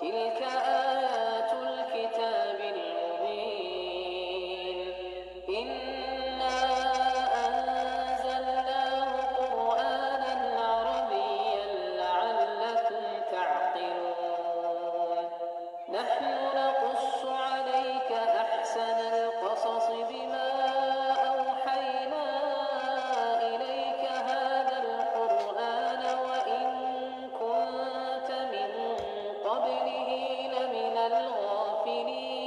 تلك آيات الكتاب المبين إنا أنزلناه قرآنا عربيا لعلكم تعقلون نحن نقص عليك أحسن القصص بما أوحينا إليك هذا القرآن وإن كنت من قبله لمن الغافلين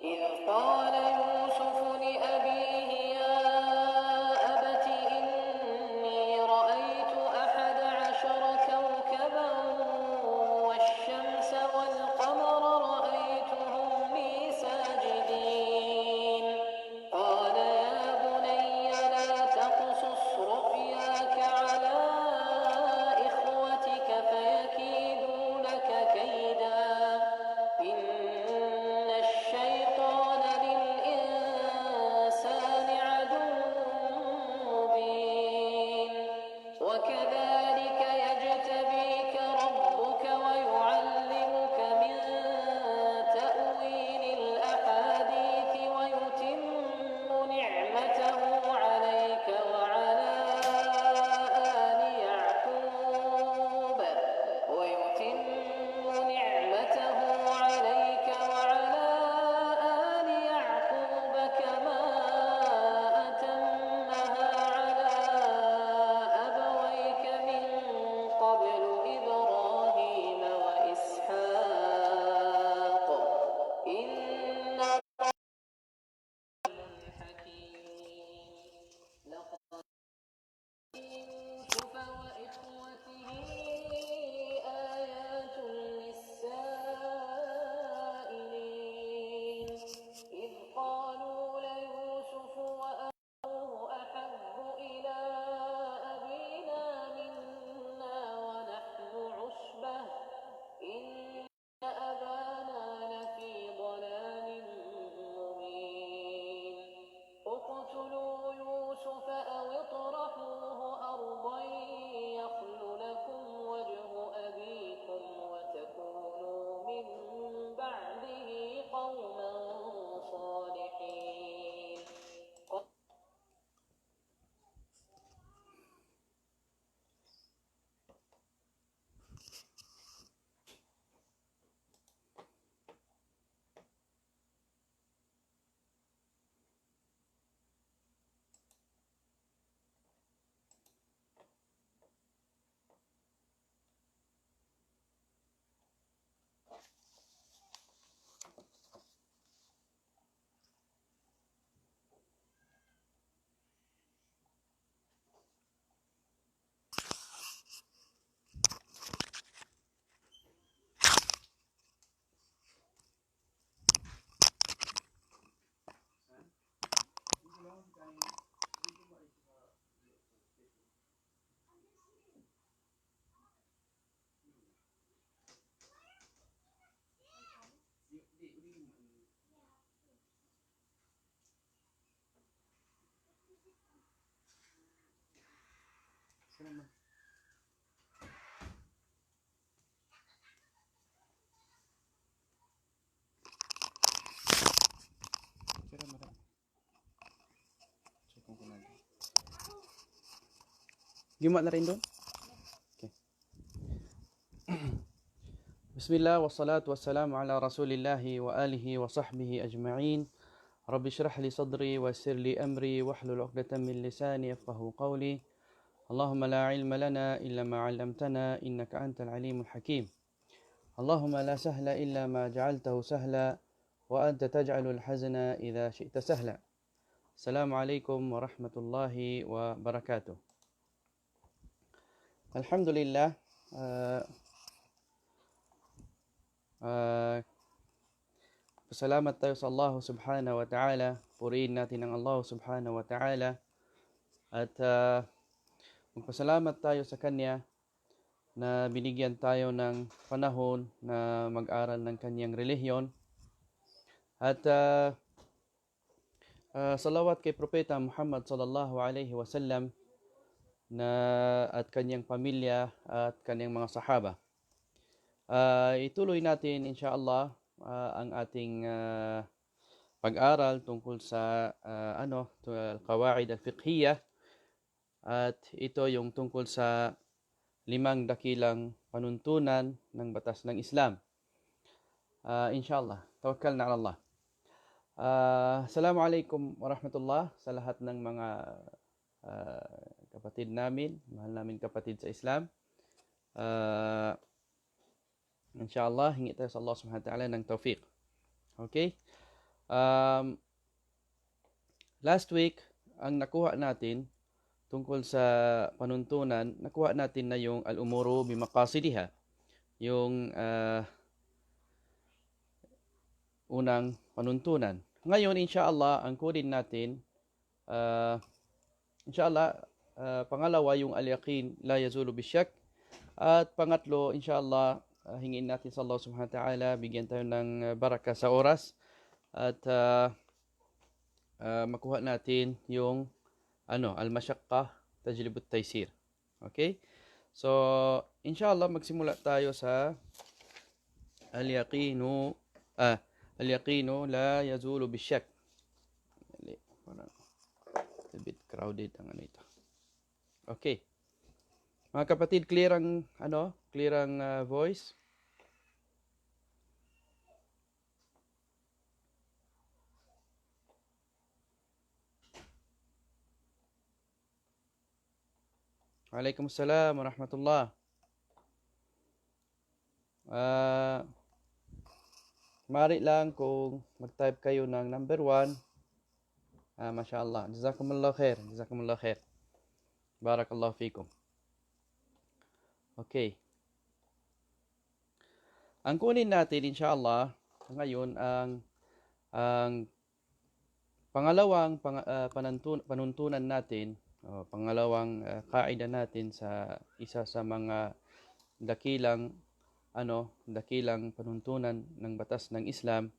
إذ قال يوسف لأبيه يا أبت إني رأيت 11 كوكبا والشمس والقمر رأيتهم لي ساجدين قال يا بني لا تقصص رؤياك على إخوتك فيكيدوا لك كيدا إن الشيطان للإنسان عدو مبين وكذلك يجتبيك ربك ويعلمك من تأويل الأحاديث ويتم نعمته عليك وعلى آل يعقوب كما أتمها على أبويك من قبل إبراهيم وإسحاق إن حكيم لقد يوسف وإخوته آيات للسائلين إذ قالوا ليوسف وأخوه أحب إلى أبينا منا ونحن عصبة إن أبانا لفي ضلال مبين اقتلوا يوسف أو اطرحوه أرضا يخل لكم وجه أبيكم وتكونوا من بعده قوما صالحين Jumat na rin doon? Okay. Bismillah wassalatu wassalamu ala rasulillahi wa alihi wa sahbihi ajma'in. Rabbi shrah li sadri wa yassir li amri wahlul 'uqdatam min lisani yafqahu qawli. Allahumma la ilma lana illa ma 'allamtana innaka antal alimul hakim. Allahumma la sahla illa ma ja'altahu sahla wa anta taj'alul hazna idza syi'ta sahla. Assalamualaikum warahmatullahi wabarakatuh. Alhamdulillah, pasalamat tayo sa Allah subhanahu wa ta'ala. Purihin natin ang Allah subhanahu wa ta'ala. At magpasalamat tayo sa Kanya na binigyan tayo ng panahon na mag-aral ng Kanyang relihiyon. At salawat kay Propeta Muhammad sallallahu alaihi wasallam at kanyang pamilya at kanyang mga sahaba. Ituloy natin inshallah ang ating pag-aral tungkol sa al-qawaid al-fiqhiyah, at ito yung tungkol sa 5 dakilang panuntunan ng batas ng Islam. Inshallah, tawakkalna ala Allah. Assalamualaikum warahmatullah sa lahat ng mga kapatid namin, mahal namin kapatid sa Islam. Inshallah, hingi tayo sa Allah subhanahu wa ta'ala ng tawfiq. Okay? Last week, ang nakuha natin tungkol sa panuntunan, nakuha natin na yung al-umuru bimaqasidiha. Yung unang panuntunan. Ngayon, inshallah, ang kunin natin, inshallah, pangalawa yung al-yaqin la yazulu bisyak. At pangatlo, inshallah, hingin natin sa Allah subhanahu wa ta'ala, bigyan tayo ng baraka sa oras, at makuha natin yung al-masyaqqah tajlibut taysir. Okay? So, inshallah, magsimula tayo sa al-yaqinu la yazulu bisyak. Parang a bit crowded ang ito. Okay. Mga kapatid, clear ang voice? Waalaikumsalam warahmatullah. Mari lang kung mag-type kayo ng number 1. Mashallah. Jazakumullah khair. Jazakumullah khair. Barakallahu fikum. Okay. Ang kunin natin inshallah ngayon ang pangalawang panuntunan natin, pangalawang kaida natin sa isa sa mga dakilang panuntunan ng batas ng Islam,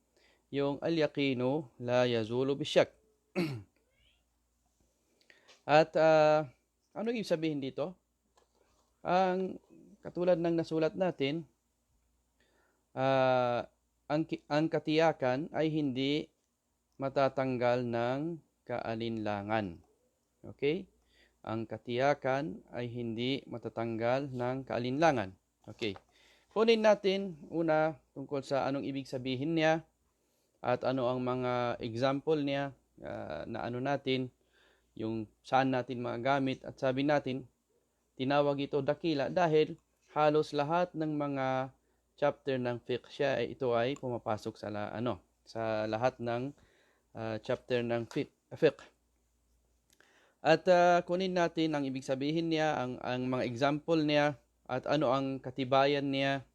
yung al-yaqinu la yazulu bisyak. At ano ibig sabihin dito? Ang katulad ng nasulat natin, ang katiyakan ay hindi matatanggal ng kaalinlangan. Okay? Ang katiyakan ay hindi matatanggal ng kaalinlangan. Okay. Kunin natin una tungkol sa anong ibig sabihin niya at ano ang mga example niya na natin, yung saan natin magagamit, at sabi natin, tinawag ito dakila dahil halos lahat ng mga chapter ng fiqh ito ay pumapasok sa lahat ng chapter ng fiqh. At kunin natin ang ibig sabihin niya, ang mga example niya, at ano ang katibayan niya,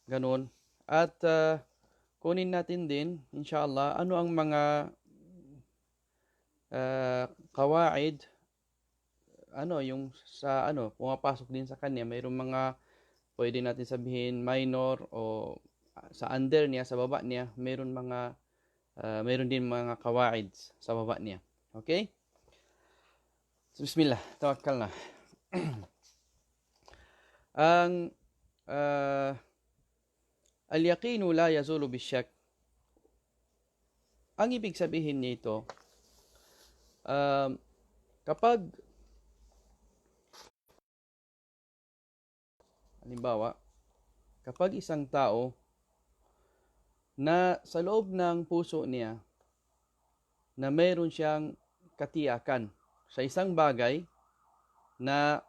ganun. At kunin natin din, inshallah, ano ang mga kawaid, yung sa pumapasok din sa kanya. Mayroong mga pwede natin sabihin minor, o sa under niya, sa baba niya, mayroon din mga kawaids sa baba niya. Okay? So, bismillah, tawakkal na. Ang al-yaqinu la yazulu bisyak. Ang ibig sabihin nito, kapag halimbawa, kapag isang tao na sa loob ng puso niya na mayroon siyang katiyakan sa isang bagay na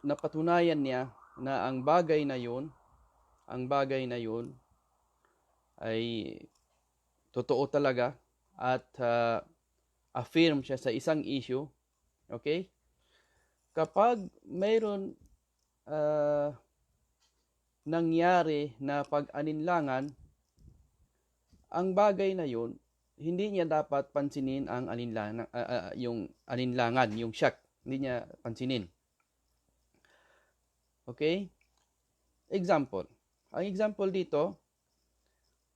napatunayan niya na ang bagay na yun ay totoo talaga, at affirm siya sa isang issue. Okay? Kapag mayroon nangyari na pag-alinlangan, ang bagay na yun, hindi niya dapat pansinin ang yung alinlangan, yung shak. Hindi niya pansinin. Okay? Example. Ang example dito,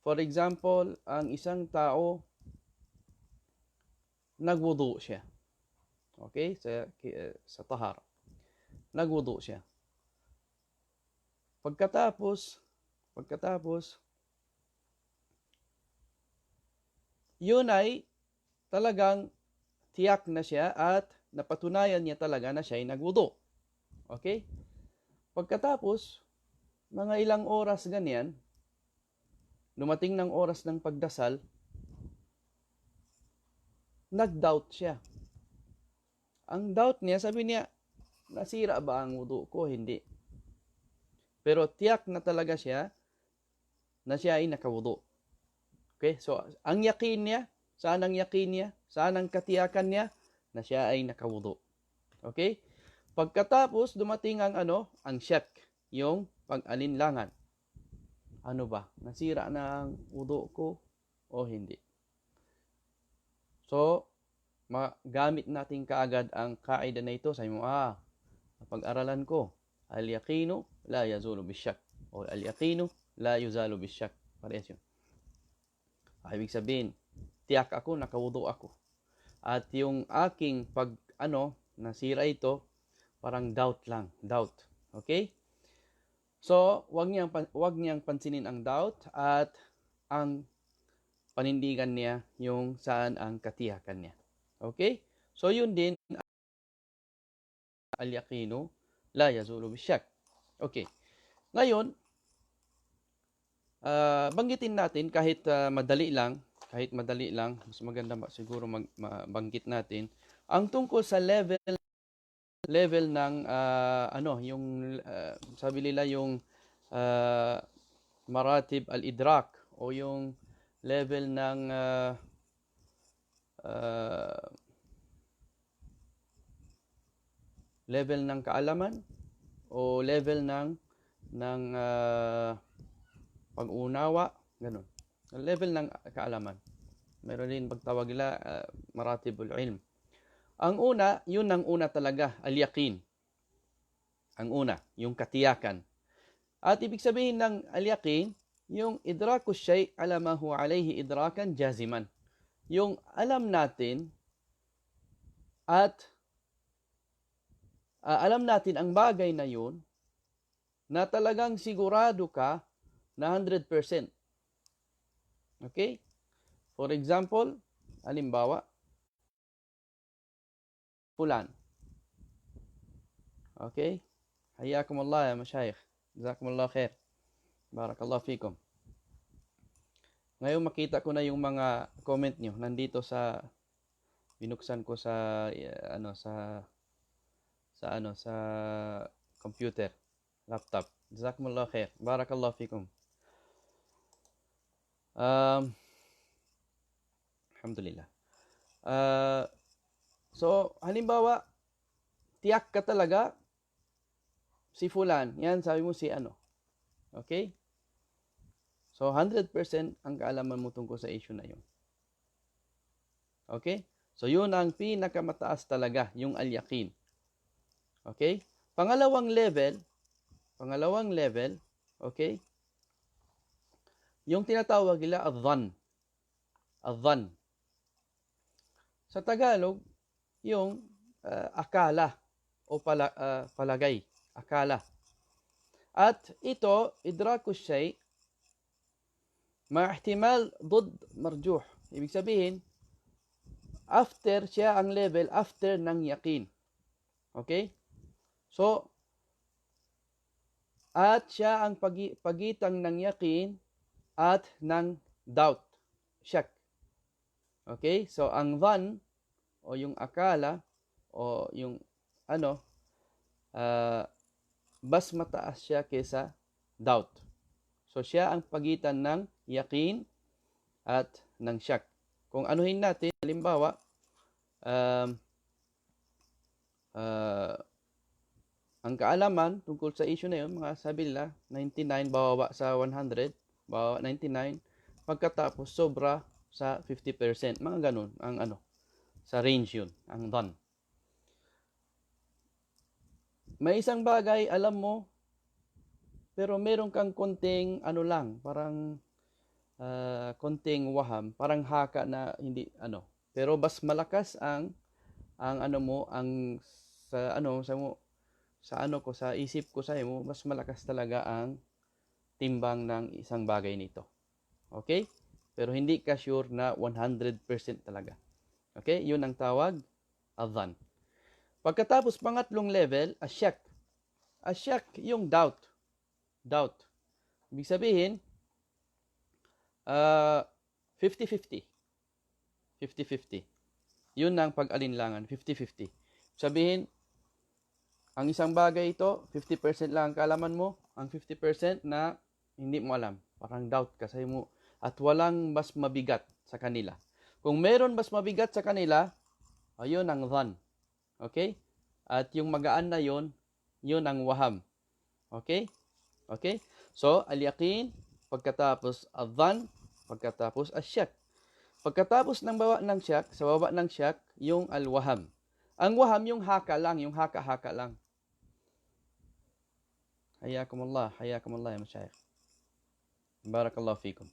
for example, ang isang tao, nagwudu siya. Okay? Sa tahara. Nagwudu siya. Pagkatapos, yun ay talagang tiyak na siya at napatunayan niya talaga na siya ay nagwudu. Okay? Pagkatapos, mga ilang oras ganyan, dumating ng oras ng pagdasal, nag-doubt siya. Ang doubt niya, sabi niya, nasira ba ang wudu ko? Hindi. Pero tiyak na talaga siya na siya ay nakawudu. Okay? So, ang yakin niya, saan ang yakin niya? Saan ang katiyakan niya? Na siya ay nakawudu. Okay? Pagkatapos, dumating ang ang shak, yung pag-alinlangan. Ano ba? Nasira na ang wudu ko o hindi? So, magamit natin kaagad ang kaida na ito. Sabi mo, pag-aralan ko, al-yaqinu la yazulu bisyak. O al-yaqinu la yuzalu bisyak. Parehas yun. Ibig sabihin, tiyak ako, nakawudu ako. At yung aking nasira ito, parang doubt lang. Doubt. Okay? So, wag niyang pansinin ang doubt at ang panindigan niya yung saan ang katiyakan niya. Okay? So, yun din, al-yaqinu la yazulu bisyak. Okay. Ngayon, banggitin natin kahit madali lang, mas maganda siguro mabanggit natin ang tungkol sa level ng yung sabi nila yung maratib al-idrak o yung level ng kaalaman o level ng pag-unawa, ganun. Level ng kaalaman. Meron din pagtawag nila maratibul ilm. Ang una, yun ang una talaga, al-yaqin. Ang una, yung katiyakan. At ibig sabihin ng al-yaqin, yung idraku syai' ala ma huwa alayhi idrakan jaziman. Yung alam natin at alam natin ang bagay na yun na talagang sigurado ka na 100%. Okay? For example, halimbawa, fulan. Okay? Hayyakum Allah ya masyayikh. Jazakumullah khair. Barakallahu fikum. Ngayon makita ko na yung mga comment nyo nandito sa binuksan ko sa sa computer, laptop. Jazakumullah khair. Barakallahu fikum. Alhamdulillah. So, halimbawa, tiyak ka talaga si fulan. Yan, sabi mo si Okay? So, 100% ang kaalaman mo tungkol sa issue na yun. Okay? So, yun ang pinakamataas talaga, yung al-yaqin. Okay? Pangalawang level, okay? Yung tinatawag nila adhan. Adhan. Sa Tagalog, yung akala o palagay. Akala. At ito, idraku syai' ma'ihtimal ضد marjuh. Ibig sabihin, after siya ang level, after ng yaqin. Okay? So, at siya ang pagitan ng yaqin at ng doubt, shak. Okay? So, ang dhan, o yung akala, o yung mas mataas siya kaysa doubt. So, siya ang pagitan ng yaqin at ng shak. Kung anuhin natin, halimbawa, ang kaalaman tungkol sa issue na yun, mga sabi nila, 99 bababa sa 100, bababa 99, pagkatapos sobra sa 50%. Mga ganun, ang sa range yun, ang done. May isang bagay, alam mo, pero meron kang konting lang, parang konting waham, parang haka na hindi pero mas malakas ang sa isip ko sa imo, mas malakas talaga ang timbang ng isang bagay nito. Okay? Pero hindi ka sure na 100% talaga. Okay? Yun ang tawag, adhan. Pagkatapos, pangatlong level, asyak. Asyak, yung doubt. Doubt. Ibig sabihin, 50-50. 50-50. Yun ang pag-alinlangan, 50-50. Sabihin, ang isang bagay ito, 50% lang ang kaalaman mo, ang 50% na hindi mo alam. Parang doubt ka sa mo. At walang mas mabigat sa kanila. Kung meron mas mabigat sa kanila, ayun ang dhan. Okay? At yung magaan na yun ang waham. Okay? Okay? So, al-yaqin, pagkatapos adhan, pagkatapos asyak. Pagkatapos ng baba ng syak, sa baba ng syak, yung al-waham. Ang waham, yung haka lang, yung haka-haka lang. Hayakumullah ya masyayikh. Barakallahu fikum.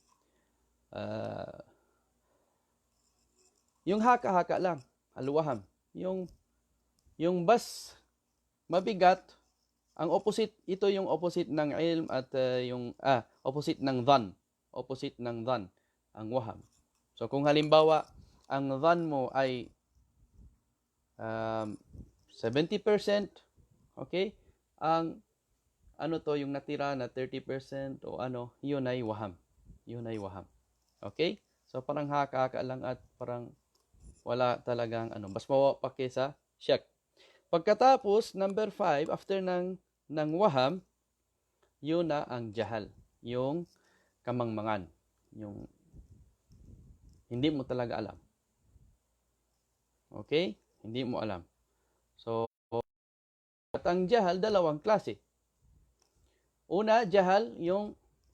Yung haka-haka lang, al-waham. Yung bas mabigat, ang opposite, ito yung opposite ng ilm at opposite ng dhan. Opposite ng dhan, ang waham. So kung halimbawa, ang dhan mo ay 70%, okay? Ang yung natira na 30% o yun ay waham. Yun ay waham. Okay? So parang haka-haka lang at parang wala talagang mas mawa pa kesa syak. Pagkatapos, number 5, after ng waham, yun na ang jahal. Yung kamangmangan. Yung hindi mo talaga alam. Okay? Hindi mo alam. So, at ang jahal, dalawang klase. Una, jahal,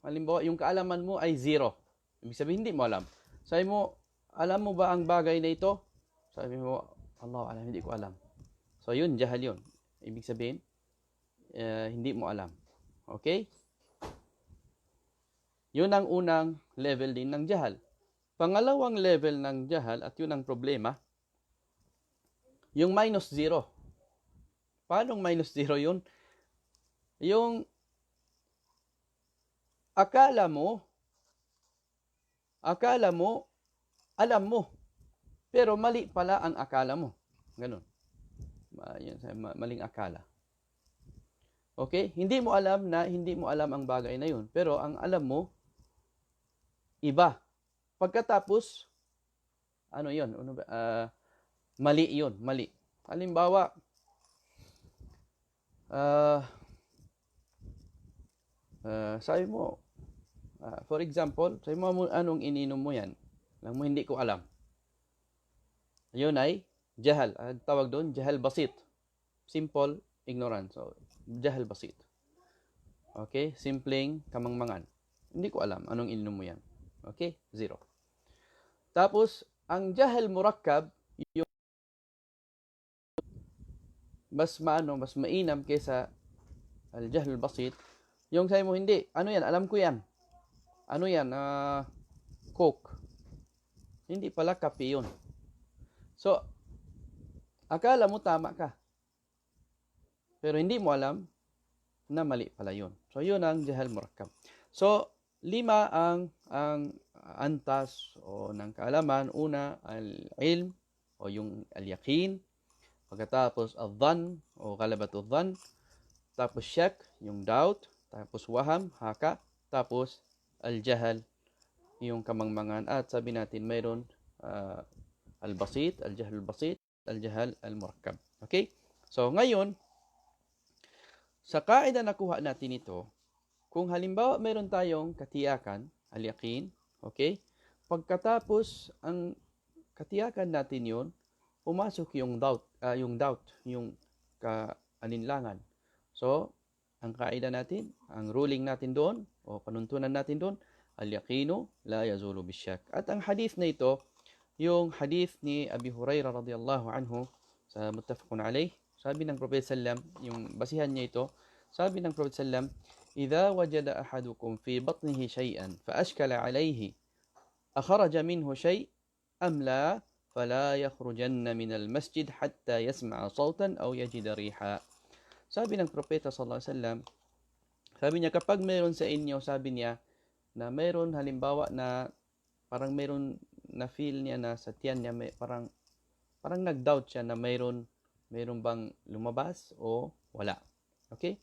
halimbawa, yung kaalaman mo ay 0. Ibig sabihin, hindi mo alam. Sabi mo, alam mo ba ang bagay na ito? Sabi mo, Allah alam, hindi ko alam. So, yun, jahal yun. Ibig sabihin, hindi mo alam. Okay? Yun ang unang level din ng jahal. Pangalawang level ng jahal, at yun ang problema, yung -0. Paano -0 yun? Yung akala mo, alam mo, pero mali pala ang akala mo. Ganun. Maling akala. Okay? Hindi mo alam ang bagay na yun. Pero ang alam mo, iba. Pagkatapos, yun? Mali yun. Mali. Halimbawa, sabi mo, for example, sabi mo, anong ininom mo yan? Alam mo, hindi ko alam. Yun ay jahal. Tawag doon, jahal basit. Simple ignorance. So, jahal basit. Okay? Simpleng kamangmangan. Hindi ko alam anong ininom mo yan. Okay? 0. Tapos, ang jahal murakkab, yung mas mainam kaysa al-jahl basit, yung sabi mo, hindi. Ano yan? Alam ko yan. Ano yan? Coke. Hindi pala kape yun. So, akala mo tama ka. Pero hindi mo alam na mali pala yun. So, yun ang jahal murakkab. So, 5 ang antas o ng kaalaman. Una, al-ilm o yung al-yaqin. Pagkatapos, al-dhan o galabatul dhan. Tapos, syak, yung doubt. Tapos, waham, haka. Tapos, al-jahal, yung kamangmangan. At sabi natin, mayroon al-basit, al-jahal al-basit, al-jahal al-murakkab. Okay? So, ngayon, sa kaida na kuha natin ito, kung halimbawa mayroon tayong katiyakan, al-yaqin, okay? Pagkatapos ang katiyakan natin yun, pumasok yung doubt, yung kaalinlangan. So, ang kaida natin, ang ruling natin doon, o panuntunan natin doon, al-yaqinu la yazulu bisyak. At ang hadith na ito, yung hadith ni Abi Hurairah radhiyallahu anhu, sa muttafaqun alayh, sabi ng Prophet sallam, yung basihan niya ito, sabi ng Prophet sallam, إذا وجد أحدكم في بطنه شيئا فأشكل عليه أخرج منه شيء أم لا فلا يخرجن من المسجد حتى يسمع صوتا أو يجد ريحا. sabi ng propeta sallallahu alaihi wasallam, sabi niya kapag mayroon sa inyo, sabi niya na mayroon halimbawa na parang mayroon na feel niya na sa tiyan niya may parang nag-doubt siya na mayroon bang lumabas o wala. Okay?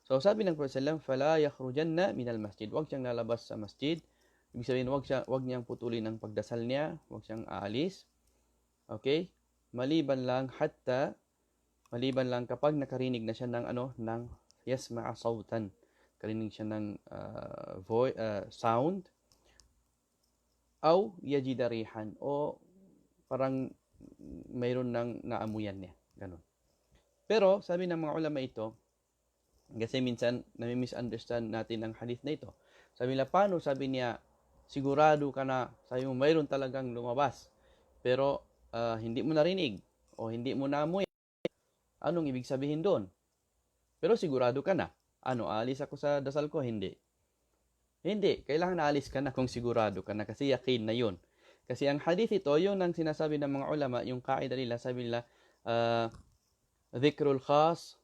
So sabi ng Prophet sallallahu alaihi wasallam, fala yakhrujanna minal masjid. Huwag siyang lalabas sa masjid. Ibig sabihin, huwag niyang putulin ang pagdasal niya, huwag siyang aalis. Okay? Maliban lang kapag nakarinig na siya ng yasma'a sawtan. Karinig siya ng sound aw yajida rihan o parang mayroon nang naamuyan niya. Ganun. Pero sabi ng mga ulama ito, kasi minsan nami-misunderstand natin ang hadith na ito. Sabi nila, paano? Sabi niya, sigurado ka na, sabi mo, mayroon talagang lumabas. Pero hindi mo narinig o hindi mo naamoy. Anong ibig sabihin doon? Pero sigurado ka na. Ano, aalis ako sa dasal ko? Hindi. Hindi. Kailangan aalis ka na kung sigurado ka na kasi yakin na yun. Kasi ang hadith ito, yun ang sinasabi ng mga ulama, yung kaida nila, sabi nila, dhikrul khas,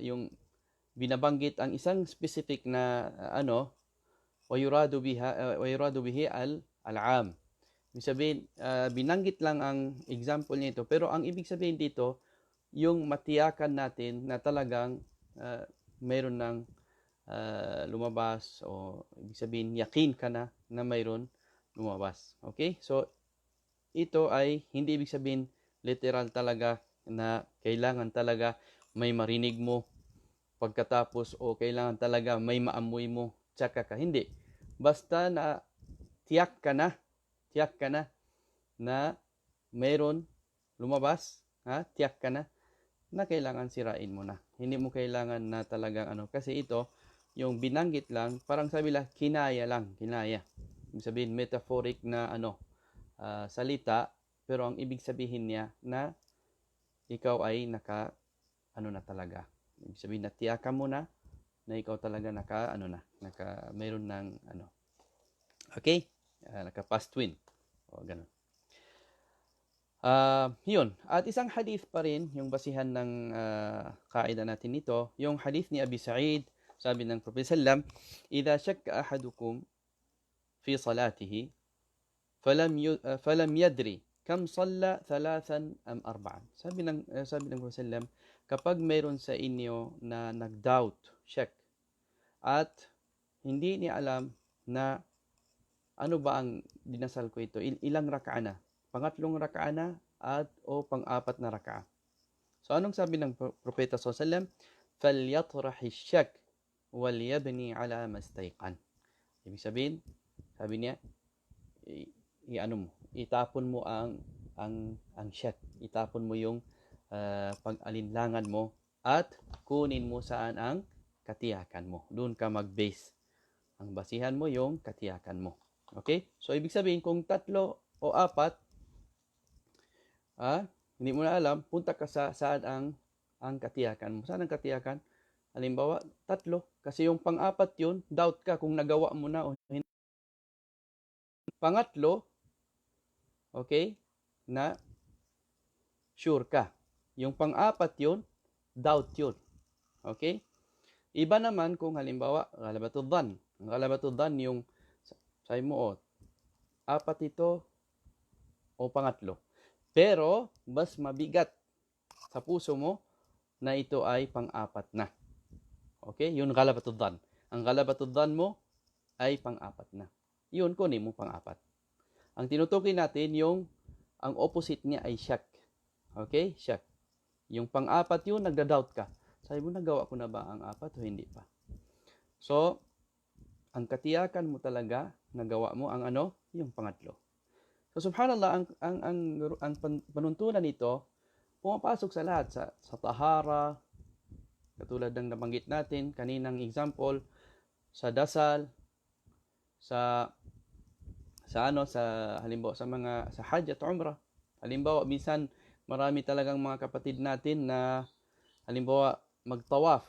yung binabanggit ang isang specific na wa yuradu bihi al-am. Ibig sabihin, binanggit lang ang example nito, pero ang ibig sabihin dito, yung matiyakan natin na talagang mayroon ng lumabas o ibig sabihin, yakin ka na mayroon lumabas. Okay? So, ito ay hindi ibig sabihin literal talaga na kailangan talaga may marinig mo pagkatapos o kailangan talaga may maamoy mo tsaka ka. Hindi. Basta na tiyak ka na na mayroon lumabas, tiyak ka na kailangan sirain mo na. Hindi mo kailangan na talagang kasi ito, yung binanggit lang, parang sabi lang, kinaya. Ibig sabihin, metaphoric na salita, pero ang ibig sabihin niya na ikaw ay na talaga. Ibig sabihin na tiyakan mo na ikaw talaga mayroon ng okay? Naka-past twin. O, ganun. Yun. At isang hadith pa rin, yung basihan ng kaida natin nito, yung hadith ni Abi Sa'id, sabi ng Prophet sallam, "Idha shakka ahadukum fi salatihi, falam yadri kam salla thalathan am arba'an." Sabi ng Prophet sallam, kapag mayroon sa inyo na nag-doubt, check, at hindi niya alam na ano ba ang dinasal ko ito, ilang raka'a na, pangatlong raka'a na o pang-apat na raka'a. So anong sabi ng Propeta sallallahu alaihi wasallam? "Falyatrahi syak wal yabni ala mastayqan." Ibig sabihin, sabi niya, itapon mo ang syak, itapon mo yung pag-alinlangan mo at kunin mo saan ang katiyakan mo. Doon ka mag-base. Ang basihan mo yung katiyakan mo. Okay? So, ibig sabihin, kung 3 o 4, hindi mo na alam, punta ka sa saan ang katiyakan mo. Saan ang katiyakan? Halimbawa, 3. Kasi yung pang-4 yun, doubt ka kung nagawa mo na o hindi. Pangatlo, okay, na sure ka. Yung pang-4 yun, doubt yun. Okay? Iba naman kung halimbawa, ghalabatud dhann. Ang ghalabatud dhann yung sabi mo, 4 ito o pangatlo. Pero, mas mabigat sa puso mo na ito ay pang-4 na. Okay? Yun ghalabatud dhann. Ang ghalabatud dhann mo ay pang-4 na. Yun, kunin mo pang-4. Ang tinutukoy natin, ang opposite niya ay syak. Okay? Syak. Yung pang-4 yun, nagda-doubt ka. Sabi mo, nagawa ko na ba ang 4 o hindi pa? So, ang katiyakan mo talaga, nagawa mo ang yung pangatlo. So, subhanallah, ang panuntunan nito, pumapasok sa lahat, sa tahara, katulad ng nabanggit natin, kaninang example, sa dasal, sa halimbawa sa hajj at umrah. Halimbawa, minsan marami talagang mga kapatid natin na halimbawa magtawaf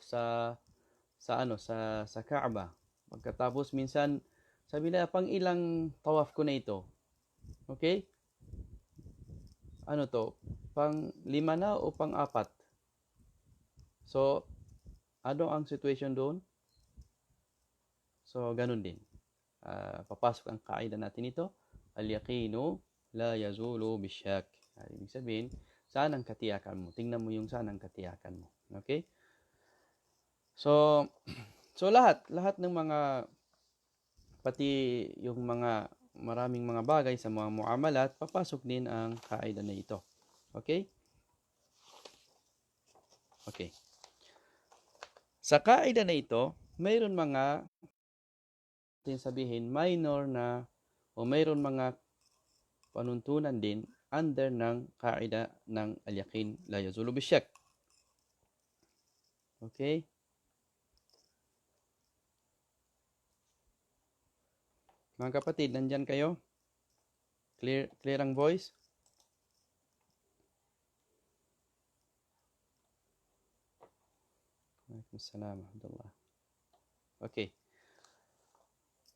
sa Kaaba. Pagkatapos minsan sabi nila, pang ilang tawaf ko na ito. Okay? Pang 5 na o pang 4? So, ano ang situation doon? So, ganun din. Papasok ang kaida natin ito. Al-yaqinu la yazulu bisyak. Ibig sabihin, saan ang katiyakan mo? Tingnan mo yung saan ang katiyakan mo. Okay? So, lahat ng mga, pati yung mga maraming mga bagay sa mga muamalat, papasok din ang kaida na ito. Okay? Okay. Sa kaida na ito, mayroon mga sabihin minor na o mayroon mga panuntunan din under ng kaida ng al-yaqin la yazulu bisyak. Okay? Mga kapatid, nandyan kayo? Clear ang voice? Waalaikumsalam warahmatullah. Okay.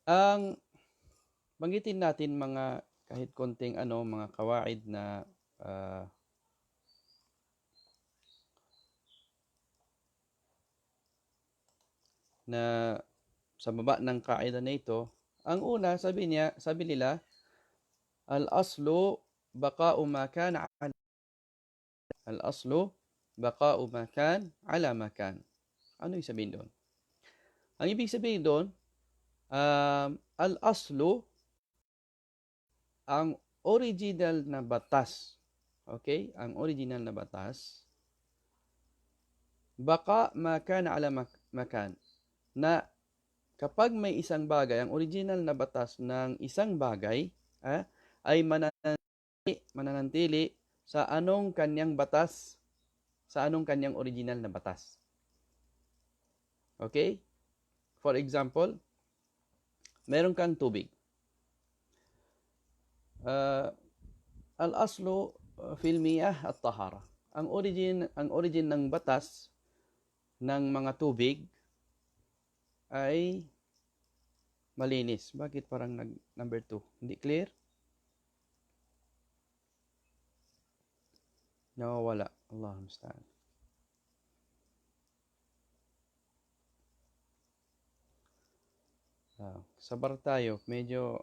Ang banggitin natin mga kahit konting mga kawaid na sa baba ng kaida na ito. Ang una, sabi nila, al-aslu baqa'u ma kana al-aslu baqa'u ma kan ala ma kan. Ano yung sabihin doon? Ang ibig sabihin doon, al-aslu, ang original na batas. Okay? Ang original na batas, baqa ma kana ala ma kan. Na kapag may isang bagay, ang original na batas ng isang bagay ay mananatili sa anong kanyang batas, sa anong kanyang original na batas. Okay? For example, meron kang tubig. Al-aslu fil miyah at-tahara. Ang origin ng batas ng mga tubig ay malinis. Bakit parang number 2? Hindi clear? Nawawala. Allahumma musta'an. Sabar tayo. Medyo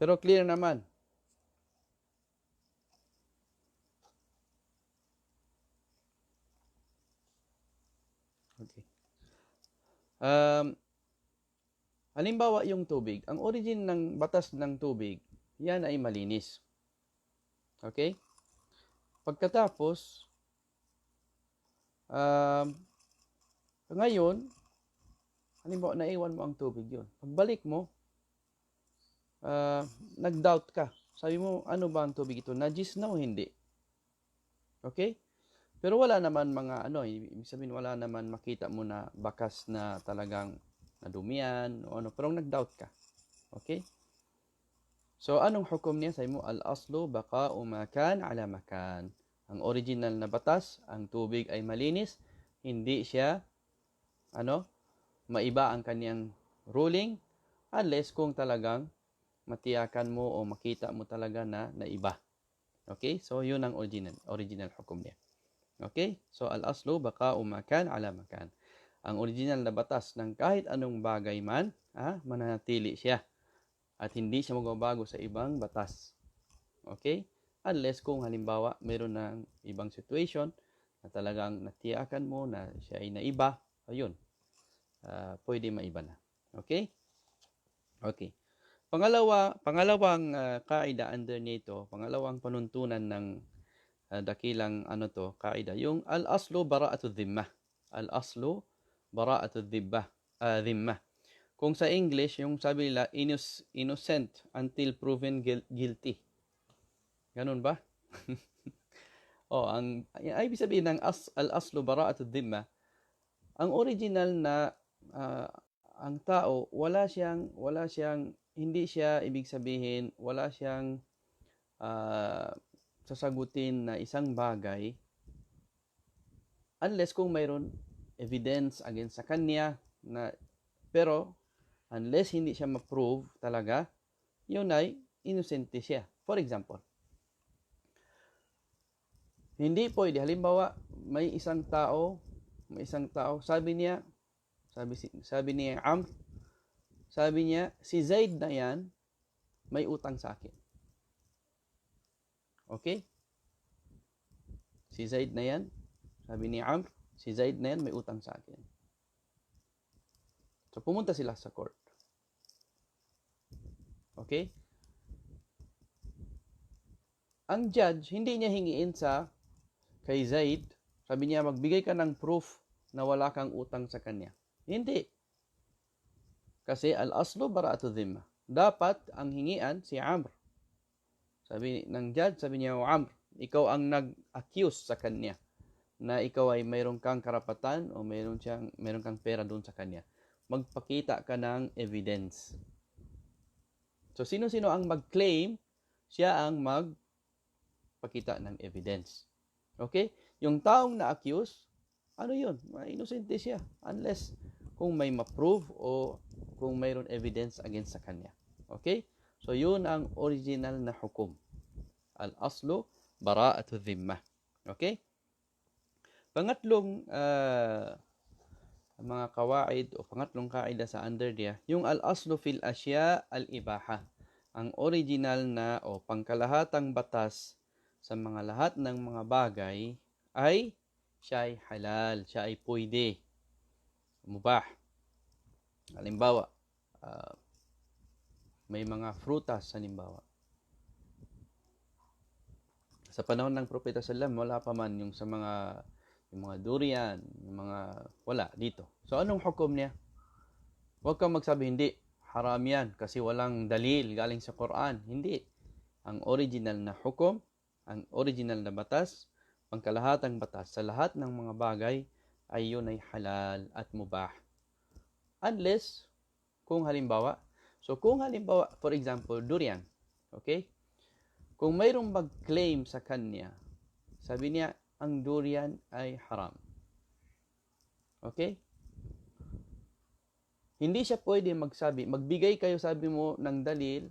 pero clear naman. Okay. Halimbawa yung tubig. Ang origin ng batas ng tubig, yan ay malinis. Okay? Pagkatapos, ngayon, halimbawa naiwan mo ang tubig yun. Pagbalik mo, nag-doubt ka. Sabi mo, ano ba ang tubig ito? Najis na o hindi? Okay? Pero wala naman ibig sabihin wala naman makita mo na bakas na talagang nadumian o ano. Pero nag-doubt ka. Okay? So, anong hukom niya? Sabi mo, al-aslu baqa'u ma kan ala makan. Ang original na batas, ang tubig ay malinis, hindi siya, maiba ang kanyang ruling, unless kung talagang matiyakan mo o makita mo talaga na naiba. Okay? So, yun ang original hukom niya. Okay? So, al-aslu baqa'u ma kan ala makan. Ang original na batas ng kahit anong bagay man, mananatili siya. At hindi siya magbabago sa ibang batas. Okay? Unless kung halimbawa mayroon ng ibang situation na talagang natiyakan mo na siya ay naiba, ayun, pwede maiba na. Okay? Okay. Pangalawang kaida under nito, pangalawang panuntunan ng dakilang kaida, yung al-aslu bara'atu dhimmah. Al-aslu bara'atu dhimmah. Kung sa English, yung sabi nila, innocent until proven guilty. Ganun ba? Ang ibig sabihin ng al-aslu bara'atu dhimma, ang original na ang tao, hindi siya ibig sabihin, wala siyang sasagutin na isang bagay unless kung mayroon evidence against sa kanya pero unless hindi siya ma-prove talaga, yun ay inosente siya. For example, hindi pwede, halimbawa, may isang tao, sabi niya Amr, sabi niya, si Zaid na yan, may utang sa akin. Okay? Si Zaid na yan, sabi ni Amr, si Zaid na yan, may utang sa akin. So, pumunta sila sa court. Okay? Ang judge, hindi niya hingiin kay Zaid, sabi niya, magbigay ka ng proof na wala kang utang sa kanya. Hindi. Kasi al-aslu bara'atu dhimma. Dapat ang hingian si Amr. Sabi ng judge, sabi niya, Amr, ikaw ang nag-accuse sa kanya na ikaw ay mayroon kang karapatan o mayroon kang pera doon sa kanya. Magpakita ka ng evidence. So, sino-sino ang mag-claim, siya ang magpakita ng evidence. Okay? Yung taong na-accuse, ano yun? Inosente siya. Unless kung may ma-prove o kung mayroon evidence against sa kanya. Okay? So, yun ang original na hukum. Al-aslu, bara'atu dhimma. Okay? Pangatlong mga kawaid o pangatlong kaida sa under dia, yung al-aslu fil asya al-ibaha. Ang original na o pangkalahatang batas sa mga lahat ng mga bagay ay siya ay halal, siya ay pwede. Mubah. Halimbawa, may mga frutas, halimbawa. Sa panahon ng Propeta sallam, wala pa man yung mga durian, yung mga wala dito. So anong hukom niya? Huwag kang magsabi, hindi, haram yan kasi walang dalil galing sa Quran. Hindi. Ang original na hukom, ang original na batas, pangkalahatang batas sa lahat ng mga bagay ay yun ay halal at mubah. Unless, kung halimbawa, for example, durian, okay? Kung mayroong mag-claim sa kanya, sabi niya, ang durian ay haram. Okay? Hindi siya pwede magbigay kayo, sabi mo, ng dalil,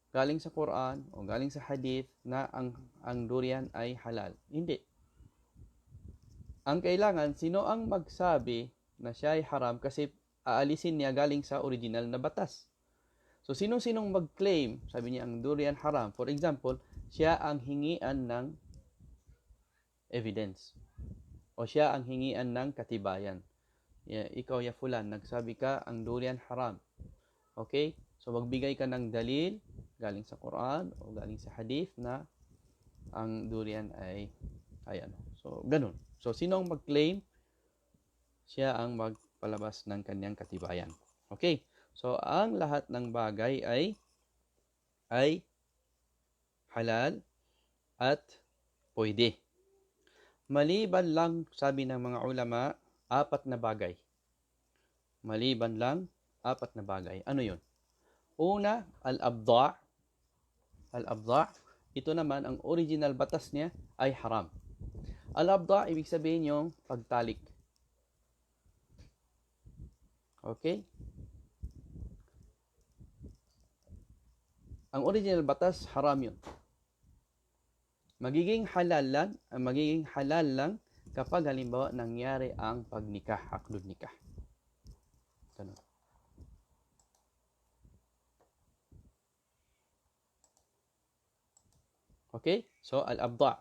galing sa Quran o galing sa hadith, na ang durian ay halal. Hindi. Ang kailangan, sino ang magsabi na siya ay haram kasi aalisin niya galing sa original na batas. So, sinong mag-claim, sabi niya, ang durian haram. For example, siya ang hingian ng evidence. O siya ang hingian ng katibayan. Ikaw, ya fulan, nagsabi ka, ang durian haram. Okay? So, magbigay ka ng dalil, galing sa Quran o galing sa hadith, na ang durian ay ano. So, ganun. So, sinong mag-claim, siya ang magpalabas ng kanyang katibayan. Okay? So, ang lahat ng bagay ay halal at pwede. Maliban lang, sabi ng mga ulama, 4 na bagay. Maliban lang, 4 na bagay. Ano yun? Una, al-abda'. Al-abda', ito naman, ang original batas niya ay haram. Al-abda', ibig sabihin yung pagtalik. Okay? Ang original batas, haram yun. Magiging halal lang kapag halimbawa nangyari ang pagnikah, aklud nikah. Ganun. Okay? So, al-abda'.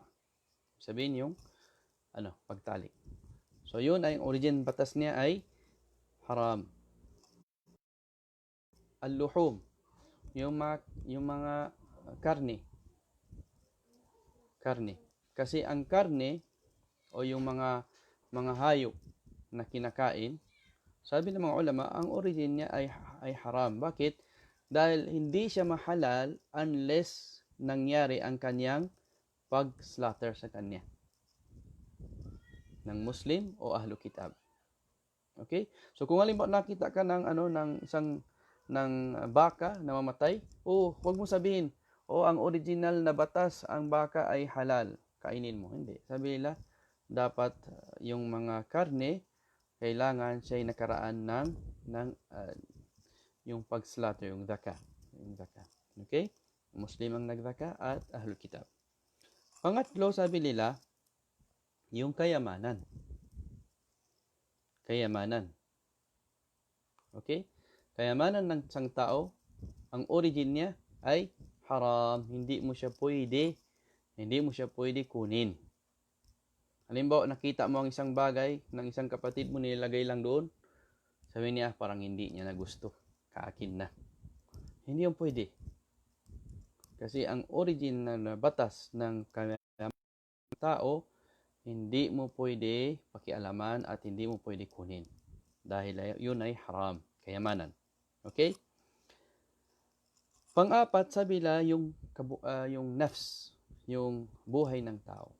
Sabihin yung pagtalik. So, yun ay origin batas niya ay haram. Al-luhum, yung mga karne. Kasi ang karne o yung mga hayop na kinakain, sabi ng mga ulama, ang origin niya ay haram. Bakit? Dahil hindi siya mahalal unless nangyari ang kanyang pag-slaughter sa kanya ng Muslim o Ahlu Kitab. Okay? So kung halimbawa nakita ka ng isang baka na mamatay, huwag mo sabihin, ang original na batas, ang baka ay halal, kainin mo. Hindi. Sabi nila, dapat yung mga karne, kailangan siya ay nakaraan ng yung pag-slaughter, yung zaka. Okay? Muslim ang nagzaka at ahlul kitab. Pangatlo, sabi nila, yung kayamanan. Kayamanan. Okay? Kayamanan ng isang tao, ang origin niya ay haram. Hindi mo siya pwede kunin. Halimbawa, nakita mo ang isang bagay ng isang kapatid mo, nilagay lang doon, sabi niya, parang hindi niya na gusto. Kaakin na. Hindi yung pwede. Kasi ang origin na batas ng tao, hindi mo pwede pakialaman at hindi mo pwede kunin. Dahil yun ay haram, kayamanan. Okay? Pang-apat, sabi nila, yung nafs, yung buhay ng tao.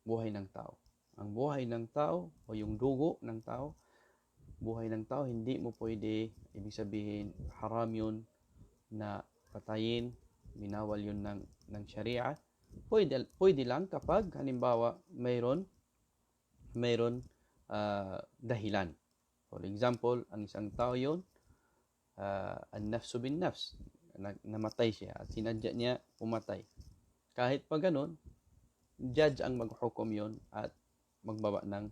Buhay ng tao. Ang buhay ng tao o yung dugo ng tao, buhay ng tao, hindi mo pwede, ibig sabihin, haram yun na patayin, binawal yun ng sharia. Pwede lang kapag, halimbawa, mayroon dahilan. For example, ang isang tao yun, an-nafsu bin nafs, namatay siya at sinadya niya pumatay. Kahit pa ganun, judge ang maghukom yun at magbaba ng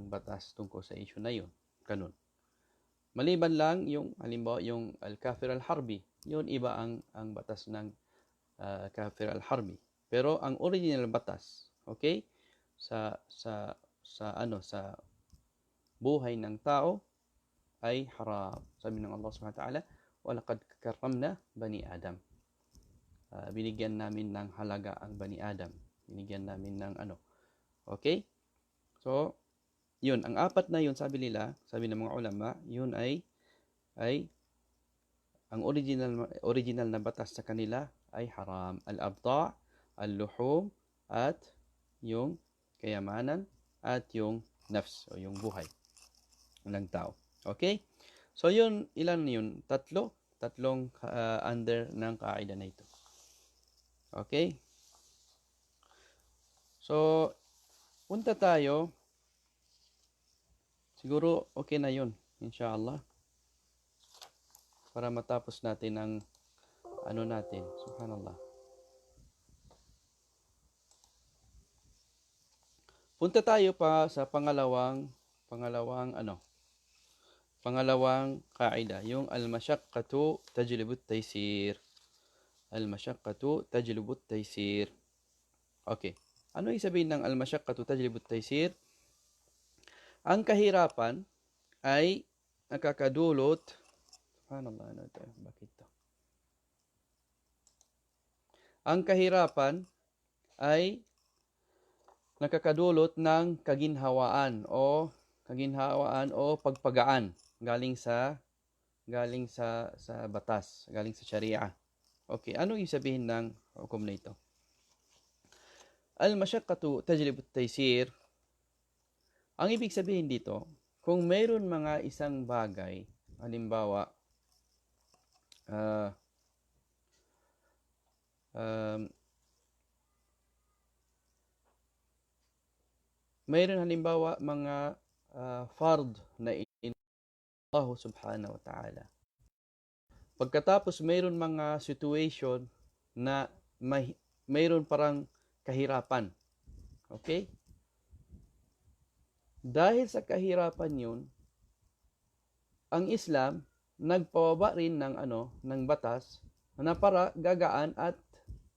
batas tungkol sa issue na yun. Ganun. Maliban lang yung, halimbawa, yung al-kafir al-harbi, yun iba ang batas ng kafir al-harbi. Pero ang original batas, okay, sa buhay ng tao ay haram. Sabi ng Allah Subhanahu wa ta'ala, وَلَقَدْ كَرَّمْنَا بَنِي آدَمَ. Binigyan namin ng halaga ang Bani Adam. Binigyan namin ng Okay? So, yun. Ang apat na yun, sabi nila, sabi ng mga ulama, yun ay ang original na batas sa kanila ay haram. Al-abta', al-luhum, at yung kayamanan, at yung nafs, o yung buhay ng tao. Okay? So, yun, ilan yun? Tatlong under ng kaida na ito. Okay? So, punta tayo. Siguro, okay na yun, inshallah. Para matapos natin ang natin. Subhanallah. Punta tayo pa sa pangalawang kaida, yung al-mashaqqatu tajlibut taysir. Al-mashaqqatu tajlibut taysir. Okay. Ano ibig sabihin ng al-mashaqqatu tajlibut taysir? Ang kahirapan ay nakakadulot. Subhanallah, bakit to? Ang kahirapan ay nakakadulot ng kaginhawaan o pagpagaan galing sa batas, galing sa sharia. Okay, ano ibig sabihin ng hukom na ito? Al-mashaqqatu tajlibu at-taysir. Ang ibig sabihin dito, kung mayroon mga isang bagay, halimbawa, mayroon halimbawa mga fard na Allah subhanahu wa ta'ala. Pagkatapos mayroon mga situation na mayroon parang kahirapan. Okay? Dahil sa kahirapan yun, ang Islam nagpababa rin ng batas na para gagaan at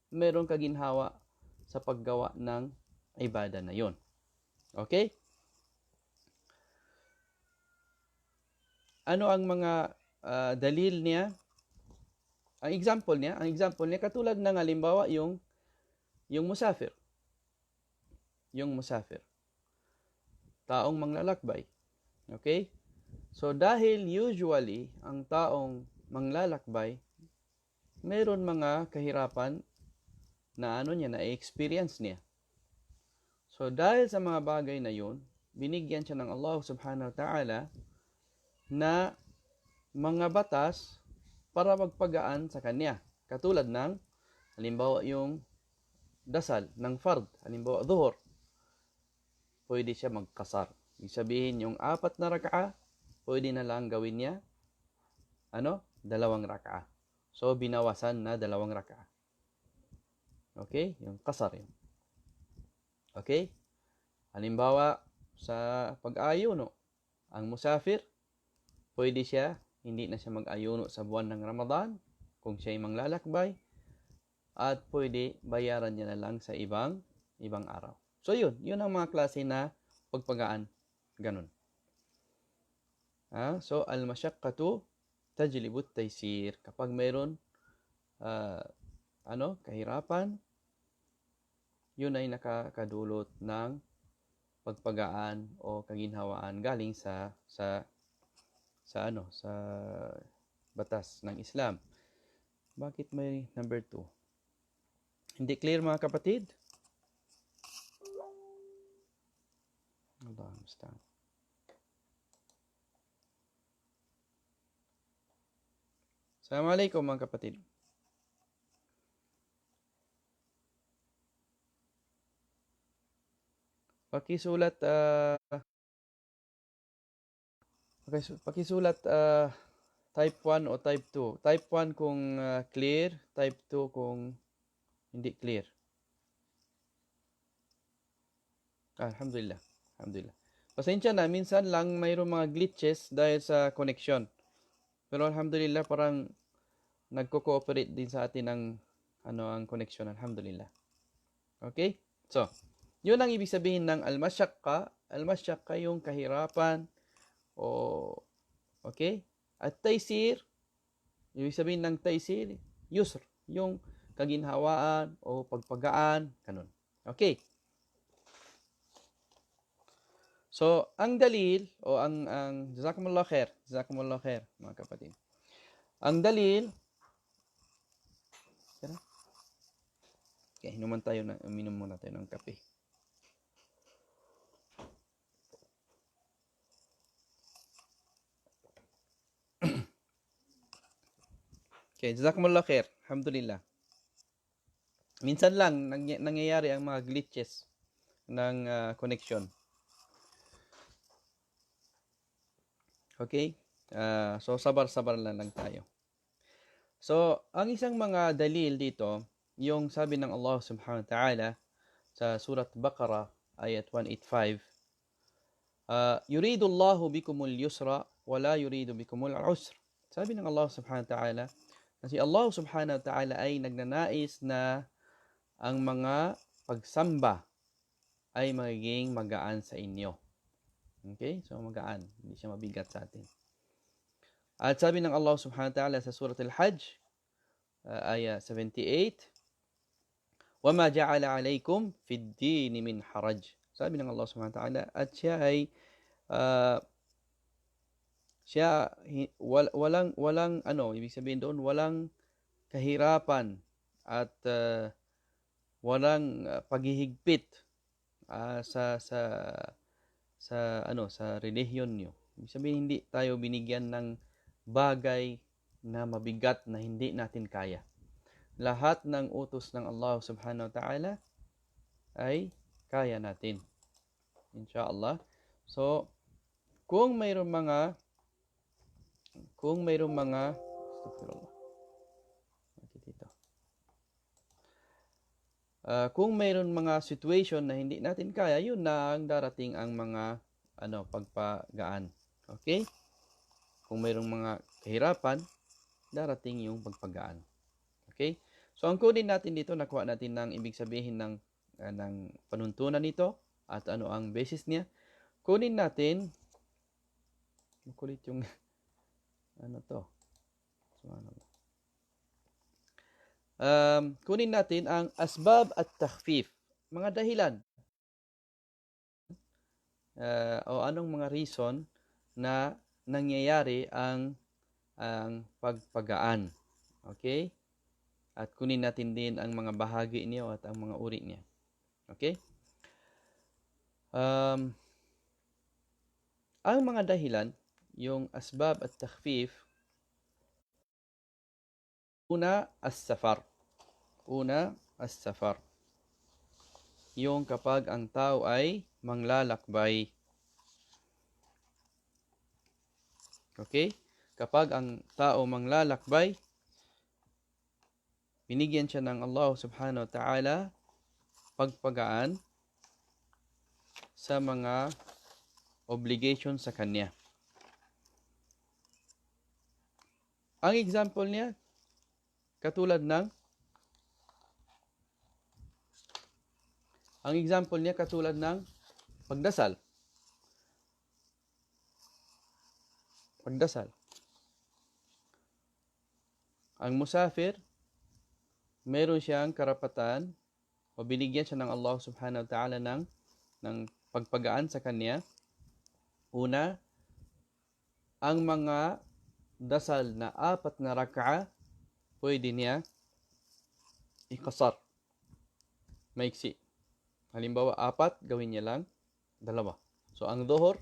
mayroong kaginhawa sa paggawa ng ibada na yun. Okay? Ano ang mga dalil niya? Ang example niya katulad ng halimbawa yung musafir. Yung musafir. Taong manglalakbay. Okay? So dahil usually ang taong manglalakbay meron mga kahirapan na na-experience niya. So dahil sa mga bagay na yun, binigyan siya ng Allah subhanahu wa ta'ala na mga batas para magpagaan sa kanya. Katulad ng, halimbawa yung dasal ng fard, halimbawa dhuhr, pwede siya magkasar. Ibig sabihin yung 4 na raka'a, pwede na lang gawin niya, 2 raka'a. So, binawasan na 2 rakaat. Okay? Yung qasar yun. Okay? Halimbawa, sa pag-ayuno, ang musafir, pwede siya, hindi na siya mag-ayuno sa buwan ng Ramadan, kung siya'y manglalakbay, at pwede bayaran niya na lang sa ibang araw. So, yun ang mga klase na pagpagaan. Ganun. So, al-masyaqqatu tajlibu at-taysir. Kapag mayroon kahirapan, yun ay nakakadulot ng pagpagaan o kaginhawaan galing sa batas ng Islam. Bakit may number 2? Hindi clear, mga kapatid? Allah musta'an. Assalamualaikum, mga kapatid. Pakisulat type 1 o type 2. Type 1 kung clear, type 2 kung hindi clear. Alhamdulillah. Pasensya na, minsan lang mayroong mga glitches dahil sa connection. Pero alhamdulillah, parang nagko-cooperate din sa atin ang connection. Alhamdulillah. Okay? So, yun ang ibig sabihin ng al-masyaqqa. Al-masyaqqa yung kahirapan okay? At taysir, ibig sabihin ng taysir, yusr, yung kaginhawaan o pagpagaan, ganun. Okay? So, ang dalil o ang jazakumullah khair, mga kapatid. Ang dalil, okay, uminom muna tayo ng kape. Okay, jazakumullah khair. Alhamdulillah. Minsan lang nangyayari ang mga glitches ng connection. Okay? So, sabar-sabar lang tayo. So, ang isang mga dalil dito, yung sabi ng Allah subhanahu wa ta'ala sa Surat Baqarah, ayat 185, Yuridu Allahu bikumul yusra, wala yuridu bikumul usra. Sabi ng Allah subhanahu wa ta'ala, na si Allah subhanahu wa ta'ala ay nagnanais na ang mga pagsamba ay magiging magaan sa inyo. Okay? So, magaan. Hindi siya mabigat sa atin. At sabi ng Allah subhanahu wa ta'ala sa Surat Al-Hajj, ayah 78, وَمَا جَعَلَ عَلَيْكُمْ فِي الدِّينِ مِنْ حَرَجٍ. Sabi ng Allah subhanahu wa ta'ala, at siya ay walang ibig sabihin doon, walang kahirapan at walang paghihigpit sa relihiyon niyo. Ibig sabihin, hindi tayo binigyan ng bagay na mabigat na hindi natin kaya. Lahat ng utos ng Allah subhanahu wa ta'ala ay kaya natin. Inshallah. So, kung mayroong mga kung mayroon mga situation na hindi natin kaya, yun na ang darating ang mga pagpagaan. Okay? Kung mayroong mga kahirapan, darating yung pagpagaan. Okay? So, ang kunin natin dito, nakuha natin ng ibig sabihin ng panuntunan nito at ano ang basis niya. Kunin natin, makulit yung Subhanallah. Kunin natin ang asbab at takhfif, mga dahilan o anong mga reason na nangyayari ang pagpagaan. Okay? At kunin natin din ang mga bahagi niya at ang mga uri niya. Okay? Ang mga dahilan, yung asbab at takhfif, Una, as-safar. Yung kapag ang tao ay manglalakbay. Okay? Kapag ang tao manglalakbay, binigyan siya ng Allah subhanahu wa ta'ala pagpagaan sa mga obligation sa kanya. Ang example niya, katulad ng pagdasal. Ang musafir, meron siyang karapatan o binigyan siya ng Allah subhanahu wa ta'ala ng pagpagaan sa kanya. Una, ang mga dasal na 4 na rak'a, pwede niya ikasar. Maiksi. Halimbawa, 4, gawin niya lang 2. So, ang dhuhr,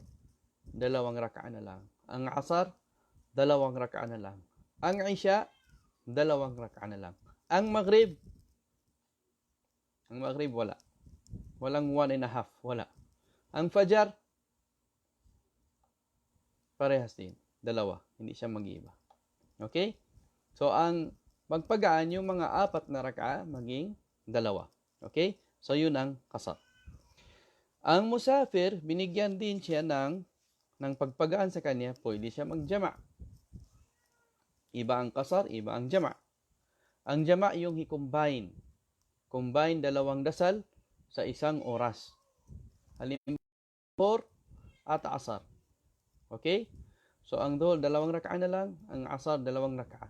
2 rak'a na lang. Ang asar, 2 rak'a na lang. Ang isya, 2 rak'a na lang. Ang maghrib, wala. Walang 1.5, wala. Ang fajar, parehas din. 2, hindi siya mag-iba. Okay? So, ang magpagaan yung mga 4 na rak'a, maging 2. Okay? So, yun ang qasar. Ang musafir, binigyan din siya ng pagpagaan sa kanya, pwede siya mag-jama'. Iba ang qasar, iba ang jama'. Ang jama' yung i-combine. Combine 2 dasal sa isang oras. Halimbawa, dhuhr at asar. Okay? So, ang dhuhr, 2 rak'a na lang. Ang asar, 2 rak'a.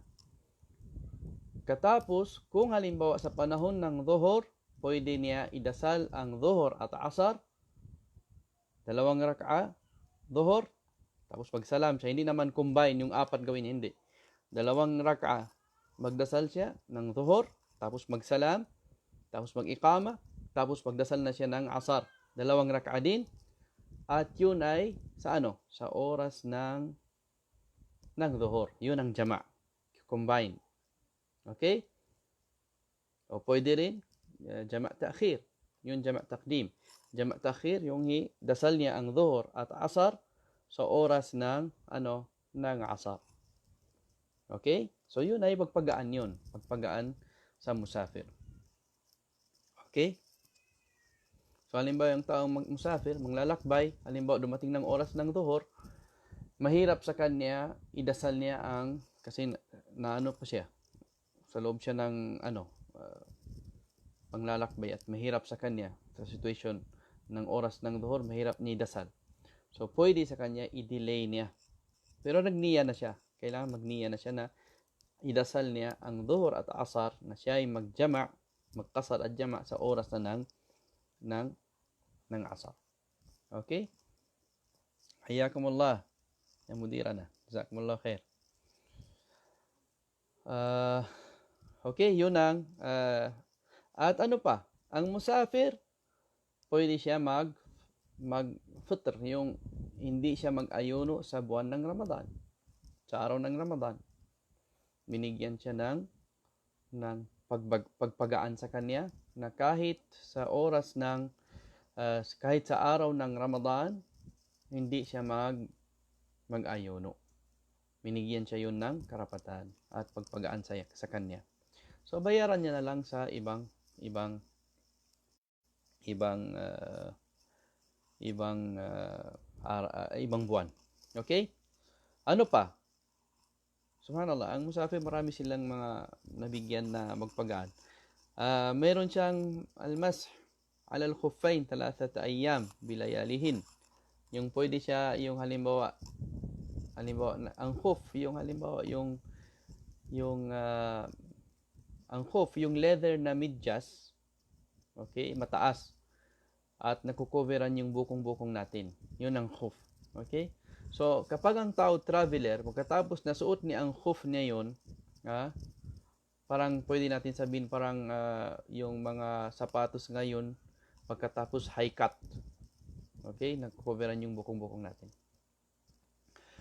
Katapos, kung halimbawa sa panahon ng dhuhr, pwede niya idasal ang dhuhr at asar, 2 rak'a, dhuhr, tapos pagsalam siya. Hindi naman combine yung 4 gawin, hindi. 2 rak'a, magdasal siya ng dhuhr, tapos magsalam, tapos mag-iqama, tapos magdasal na siya ng asar. 2 rak'a din. At yun ay sa Sa oras ng dhuhr. Yun ang jama'. Combine. Okay? O pwede rin, jama' ta'khir. Yun jama' taqdim. Jama' ta'khir, yung dasal niya ang dhuhr at asar sa oras ng asar. Okay? So yun ay pagpagaan yun. Pagpagaan sa musafir. Okay? So halimbawa yung taong musafir, manglalakbay, halimbawa dumating ng oras ng dhuhr, mahirap sa kanya, idasal niya kasi pa siya. Sa loob siya ng panglalakbay at mahirap sa kanya sa situation ng oras ng dhuhr, mahirap ni dasal. So pwede sa kanya i-delay niya. Pero nagniya na siya. Kailangan magniya na siya na idasal niya ang dhuhr at asar na siya ay magjama', magqasar at jama' sa oras na ng asar. Okay? Hayakumullah. Ya mudirana. Jazakumullah khair. Okay, yun ang at pa? Ang musafir, pwede siya mag-fitr, yung hindi siya mag-ayuno sa buwan ng Ramadan. Sa araw ng Ramadan. Binigyan siya ng pagpagaan sa kanya na kahit sa oras kahit sa araw ng Ramadan, hindi siya mag-ayuno. Binigyan siya yun ng karapatan at pagpagaan sa kanya. So, bayaran niya na lang sa ibang buwan. Okay? Ano pa? Subhanallah, ang musafir, marami silang mga nabigyan na magpagaan. Meron siyang almas ala al-khuffain 3 ayyam bilayalihin. Yung pwede siya, yung halimbawa ang khuf, yung halimbawa ang khuf, yung leather na medyas, okay, mataas at nakukoveran yung bukong-bukong natin. Yun ang khuf. Okay? So, kapag ang tao traveler, pagkatapos nasuot niya ang khuf niya yun, parang pwede natin sabihin parang yung mga sapatos ngayon, pagkatapos high cut. Okay? Nagkukoveran yung bukong-bukong natin.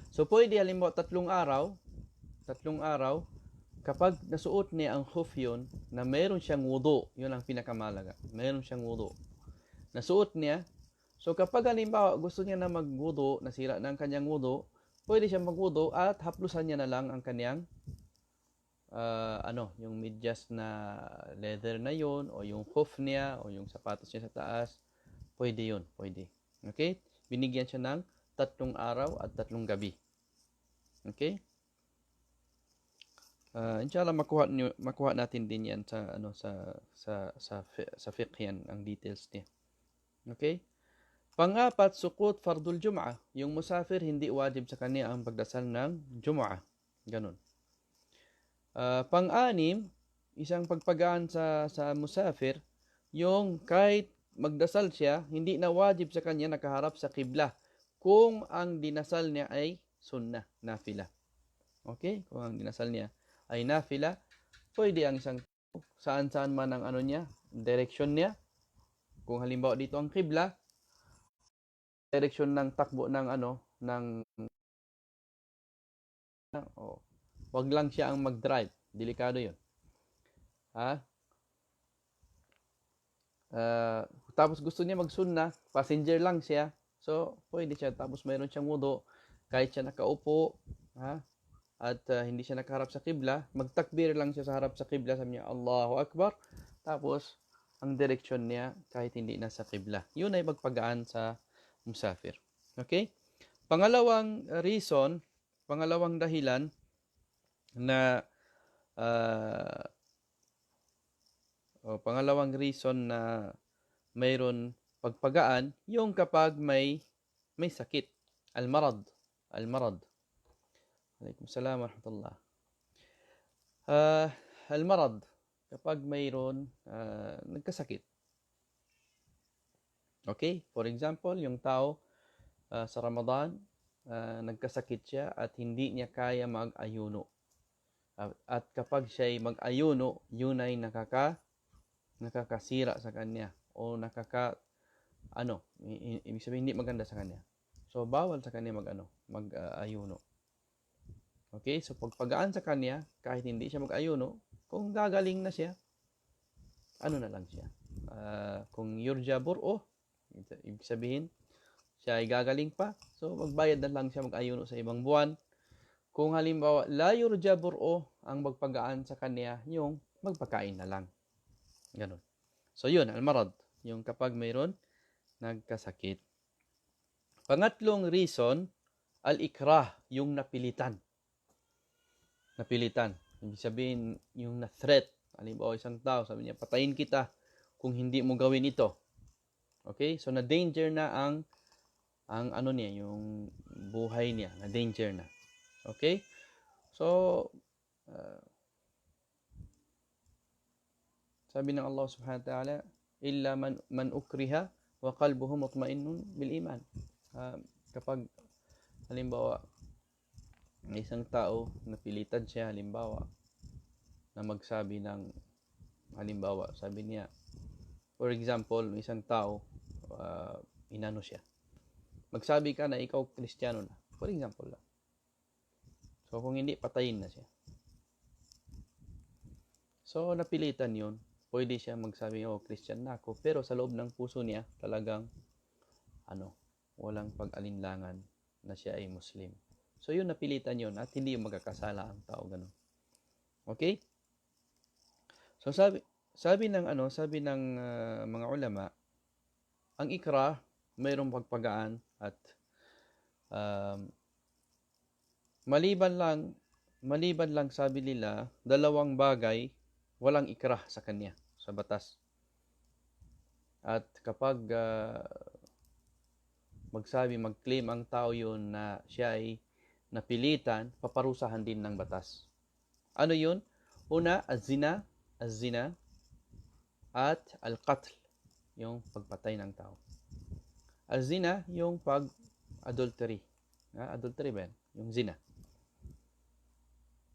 So, pwede halimbawa 3 araw, kapag nasuot niya ang khuf yun, na meron siyang wudu, yun ang pinakamalaga. Meron siyang wudu. Nasuot niya. So, kapag halimbawa gusto niya na magwudu, nasira na ang kanyang wudu, pwede siya magwudu at haplusan niya na lang ang kanyang yung medyas na leather na yun, o yung hoof niya, o yung sapatos niya sa taas, pwede yun, pwede. Okay? Binigyan siya ng 3 araw at 3 gabi. Okay? Inshallah makuha natin din 'yan sa sa fiqh yan ang details niya. Okay? Pang-apat, sukut fardul jum'ah. Yung musafir hindi wajib sa kanya ang pagdasal ng jum'ah. Ganun. Pang-anim, isang pagpagaan sa musafir, yung kahit magdasal siya, hindi na wajib sa kanya nakaharap sa qibla kung ang dinasal niya ay sunnah, nafila. Okay? Kung ang dinasal niya ay nafila, pwede ang isang saan-saan man ang niya, direction niya. Kung halimbawa dito ang qibla, direction ng takbo ng wag lang siya ang mag-drive. Delikado 'yun. Ha? Tapos gusto niya mag-sunna, passenger lang siya. So, pwede siya. Tapos mayroon siyang wudu, kahit siya nakaupo, ha? At hindi siya nakaharap sa qibla, magtakbir lang siya sa harap sa qibla, sabi niya, Allahu Akbar. Tapos, ang direksyon niya, kahit hindi nasa qibla. Yun ay magpagaan sa musafir. Okay? Pangalawang dahilan na pangalawang reason na mayroon pagpagaan, yung kapag may sakit. Al-marad. Alaikum salam wa rahmatullah. Al-marad, kapag mayroon nagkasakit. Okay? For example, yung tao sa Ramadan, nagkasakit siya at hindi niya kaya mag-ayuno. At kapag siya'y mag-ayuno, yun ay nakakasira sa kanya o ibig sabihin hindi maganda sa kanya. So bawal sa kanya mag-ayuno. Okay? So pagpagaan sa kanya, kahit hindi siya mag-ayuno, kung gagaling na siya, na lang siya. Kung yurja bur'o, ibig sabihin siya ay gagaling pa, so magbayad na lang siya mag-ayuno sa ibang buwan. Kung halimbawa la yurja bur'o, ang magpagaan sa kanya yung magpakain na lang. Ganun. So yun, al-marad, yung kapag mayroon nagkasakit. Pangatlong reason, al-ikrah, yung napilitan. Ibig sabihin, yung na-threat. Halimbawa, isang tao, sabi niya, patayin kita kung hindi mo gawin ito. Okay? So, na-danger na ang niya, yung buhay niya, na-danger na. Okay? So, sabi ng Allah subhanahu wa ta'ala, illa man ukriha wa qalbuhu mutmainnun bil iman. Kapag halimbawa may isang tao napilitan siya, halimbawa na magsabi ng halimbawa, sabi niya, for example, may isang tao inano siya, magsabi ka na ikaw Kristiyano na, for example lang. So kung hindi, patayin na siya. So napilitan yun, pwede siya magsabi, Christian na ako, pero sa loob ng puso niya talagang walang pag-alinlangan na siya ay Muslim. So yun, napilitan yun at hindi yung magkakasala ang tao, ganun. Okay? So sabi ng mga ulama, ang ikrah mayroong pagpagaan at maliban lang sabi nila, 2 bagay walang ikrah sa kanya sa batas. At kapag mag-claim ang tao yun na siya ay napilitan, paparusahan din ng batas. Ano yun? Una, az-zina at al-qatl, yung pagpatay ng tao. Az-zina, yung pag-adultery. Adultery ba yan? Yung zina.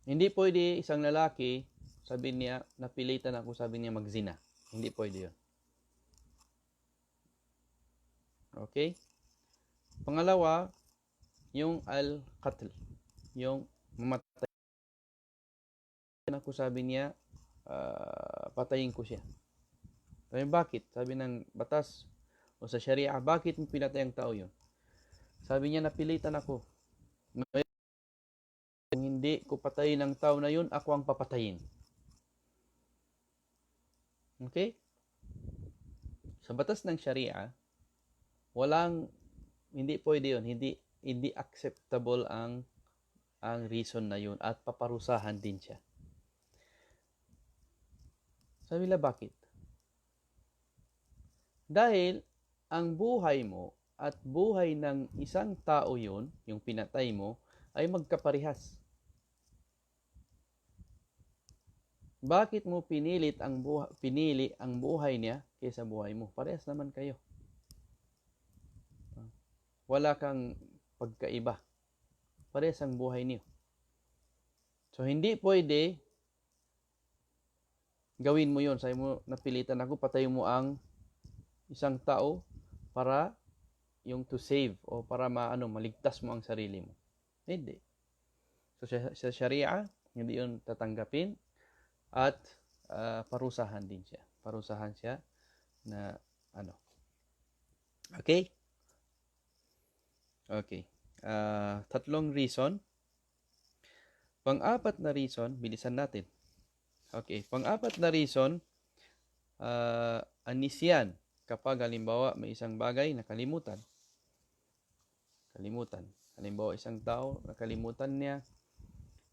Hindi pwede isang lalaki, sabi niya, napilitan ako, sabi niya mag-zina. Hindi pwede yun. Okay? Pangalawa, yung al-qatl, yung mamatay. Ako, sabi niya, patayin ko siya. Sabi, bakit? Sabi ng batas o sa Sharia, bakit mo pinatay ang tao yun? Sabi niya, napilitan ako. Kung hindi ko patayin ang tao na yun, ako ang papatayin. Okay? Sa batas ng Sharia, hindi pwede yun. Hindi acceptable ang reason na yun at paparusahan din siya. Sabi nila, bakit? Dahil ang buhay mo at buhay ng isang tao yun, yung pinatay mo, ay magkaparehas. Bakit mo pinili ang buhay niya kaysa buhay mo? Parehas naman kayo. Wala kang pagkaiba. Parehas ang buhay niyo. So, hindi pwede gawin mo yun. Sabi mo, napilitan ako, patayin mo ang isang tao para yung to save o para maligtas mo ang sarili mo. Hindi. So, sa Sharia, hindi yun tatanggapin at parusahan din siya. Parusahan siya na Okay? Okay. Tatlong reason. Pang-apat na reason, bilisan natin. Okay. Pang-apat na reason, anisyan. Kapag halimbawa may isang bagay nakalimutan. Halimbawa isang tao, nakalimutan niya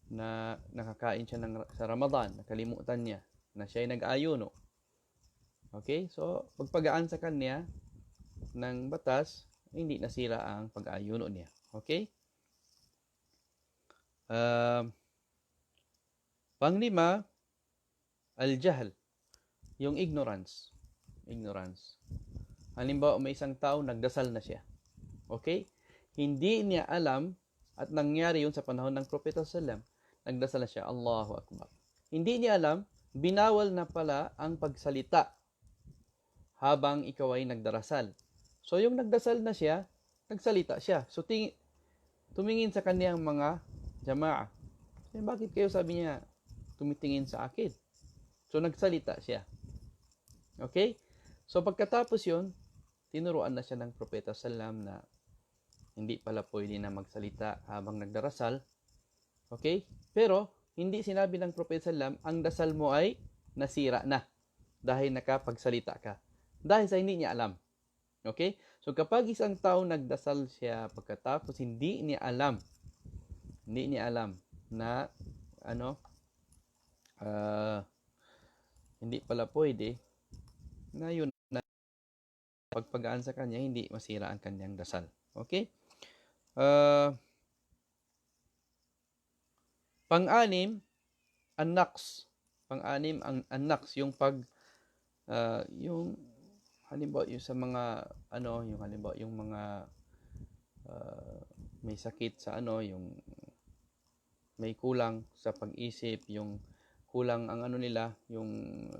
na nakakain siya sa Ramadan, nakalimutan niya na siya ay nag-ayuno. Okay? So, pagpagaan sa kanya ng batas, hindi nasira ang pag-ayuno niya. Okay? Panglima, al-jahl, yung ignorance. Halimbawa, may isang tao, nagdasal na siya. Okay? Hindi niya alam, at nangyari yun sa panahon ng Propeta Sallam, nagdasal na siya, Allahu Akbar. Hindi niya alam, binawal na pala ang pagsalita habang ikaw ay nagdarasal. So, yung nagdasal na siya, nagsalita siya. So, tumingin sa kaniyang mga jama'a. Bakit kayo, sabi niya, tumitingin sa akin? So, nagsalita siya. Okay? So, pagkatapos yun, tinuruan na siya ng Propeta Sallam na hindi pala pwede na magsalita habang nagdarasal. Okay? Pero, hindi sinabi ng Propeta Sallam, ang dasal mo ay nasira na dahil nakapagsalita ka. Dahil sa hindi niya alam. Okay? So, kapag isang tao nagdasal siya pagkatapos hindi niya alam na hindi pala pwede, na yun na pagpagaan sa kanya, hindi masira ang kanyang dasal. Okay? Pang-anim, an-naqs. Pang-anim, ang an-naqs, yung halimbawa yung sa mga yung mga may sakit sa yung may kulang sa pag-isip, yung kulang ang nila, yung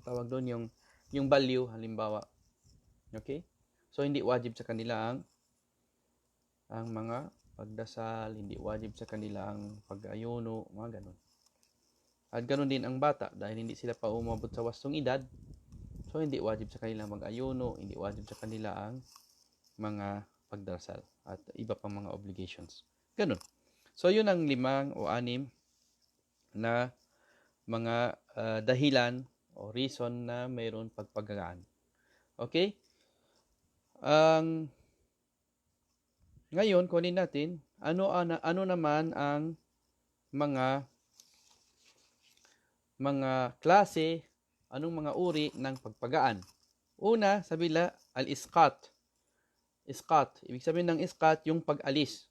tawag doon, yung value halimbawa. Okay? So hindi wajib sa kanila ang mga pagdasal, hindi wajib sa kanila ang pag-ayuno, mga ganun. At ganun din ang bata, dahil hindi sila pa umabot sa wastong edad, so hindi wajib sa kanila mag-ayuno, hindi wajib sa kanila ang mga pagdarasal at iba pang mga obligations. Ganun. So yun ang 5 o 6 na mga dahilan o reason na mayroon pagpagaan. Okay? Ngayon, kunin natin, ano naman ang mga klase, anong mga uri ng pagpagaan. Una, sabi nila, al-isqat. Isqat. Ibig sabihin ng isqat, yung pag-alis.